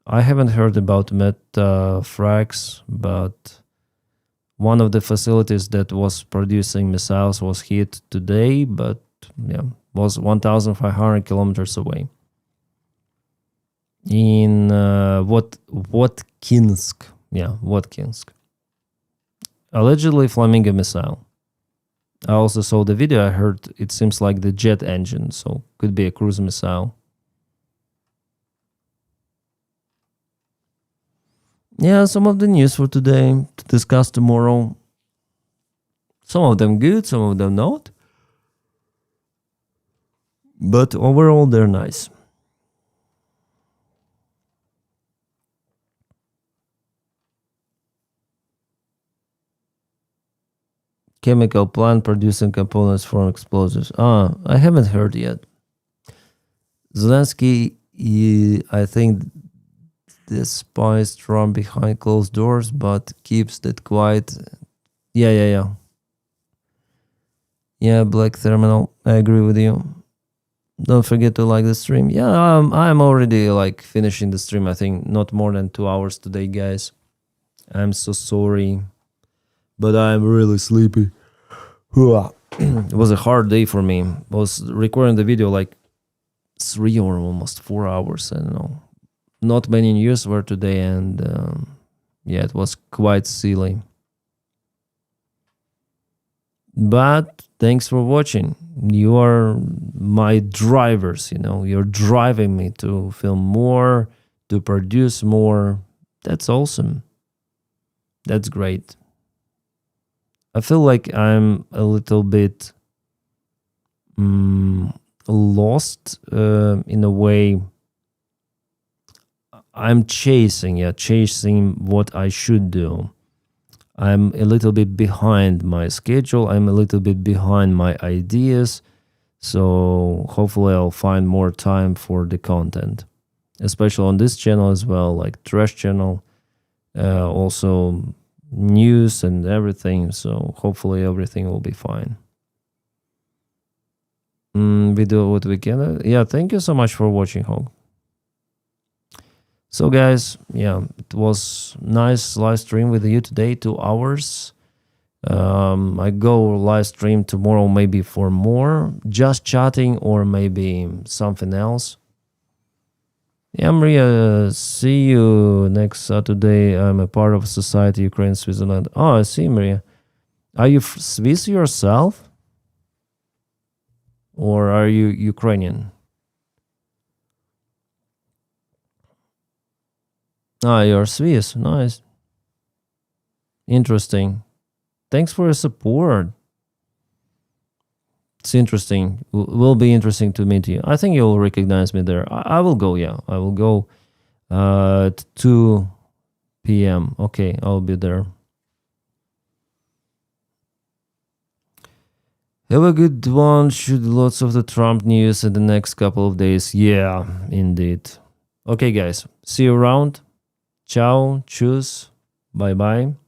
I haven't heard about Metafrax, but one of the facilities that was producing missiles was hit today, but was 1,500 kilometers away. In Votkinsk. Votkinsk. Allegedly Flamingo missile. I also saw the video. I heard it seems like the jet engine, so could be a cruise missile. Yeah, some of the news for today to discuss tomorrow. Some of them good, some of them not. But overall, they're nice. Chemical plant producing components for explosives. I haven't heard yet. Zelensky, I think, despises Trump behind closed doors, but keeps that quiet. Yeah, Black Terminal, I agree with you. Don't forget to like the stream. Yeah, I'm already finishing the stream. I think not more than 2 hours today, guys. I'm so sorry, but I'm really sleepy. It was a hard day for me. I was recording the video 3 or almost 4 hours. I don't know. Not many news were today, and it was quite silly. But thanks for watching. You are my drivers, You're driving me to film more, to produce more. That's awesome. That's great. I feel like I'm a little bit lost in a way. I'm chasing what I should do. I'm a little bit behind my schedule. I'm a little bit behind my ideas. So hopefully I'll find more time for the content, especially on this channel as well, like Trash channel, also news and everything. So hopefully everything will be fine. We do what we can. Yeah, thank you so much for watching, Hog. So guys, it was nice live stream with you today, 2 hours. I go live stream tomorrow maybe for more, just chatting or maybe something else. Yeah, Maria, see you next Saturday. I'm a part of Society Ukraine, Switzerland. Oh, I see, Maria. Are you Swiss yourself? Or are you Ukrainian? Ah, you're Swiss. Nice. Interesting. Thanks for your support. It's interesting. Will be interesting to meet you. I think you'll recognize me there. I will go, yeah. I will go at 2 p.m. Okay, I'll be there. Have a good one. Shoot lots of the Trump news in the next couple of days. Yeah, indeed. Okay, guys. See you around. Ciao. Tschüss. Bye-bye.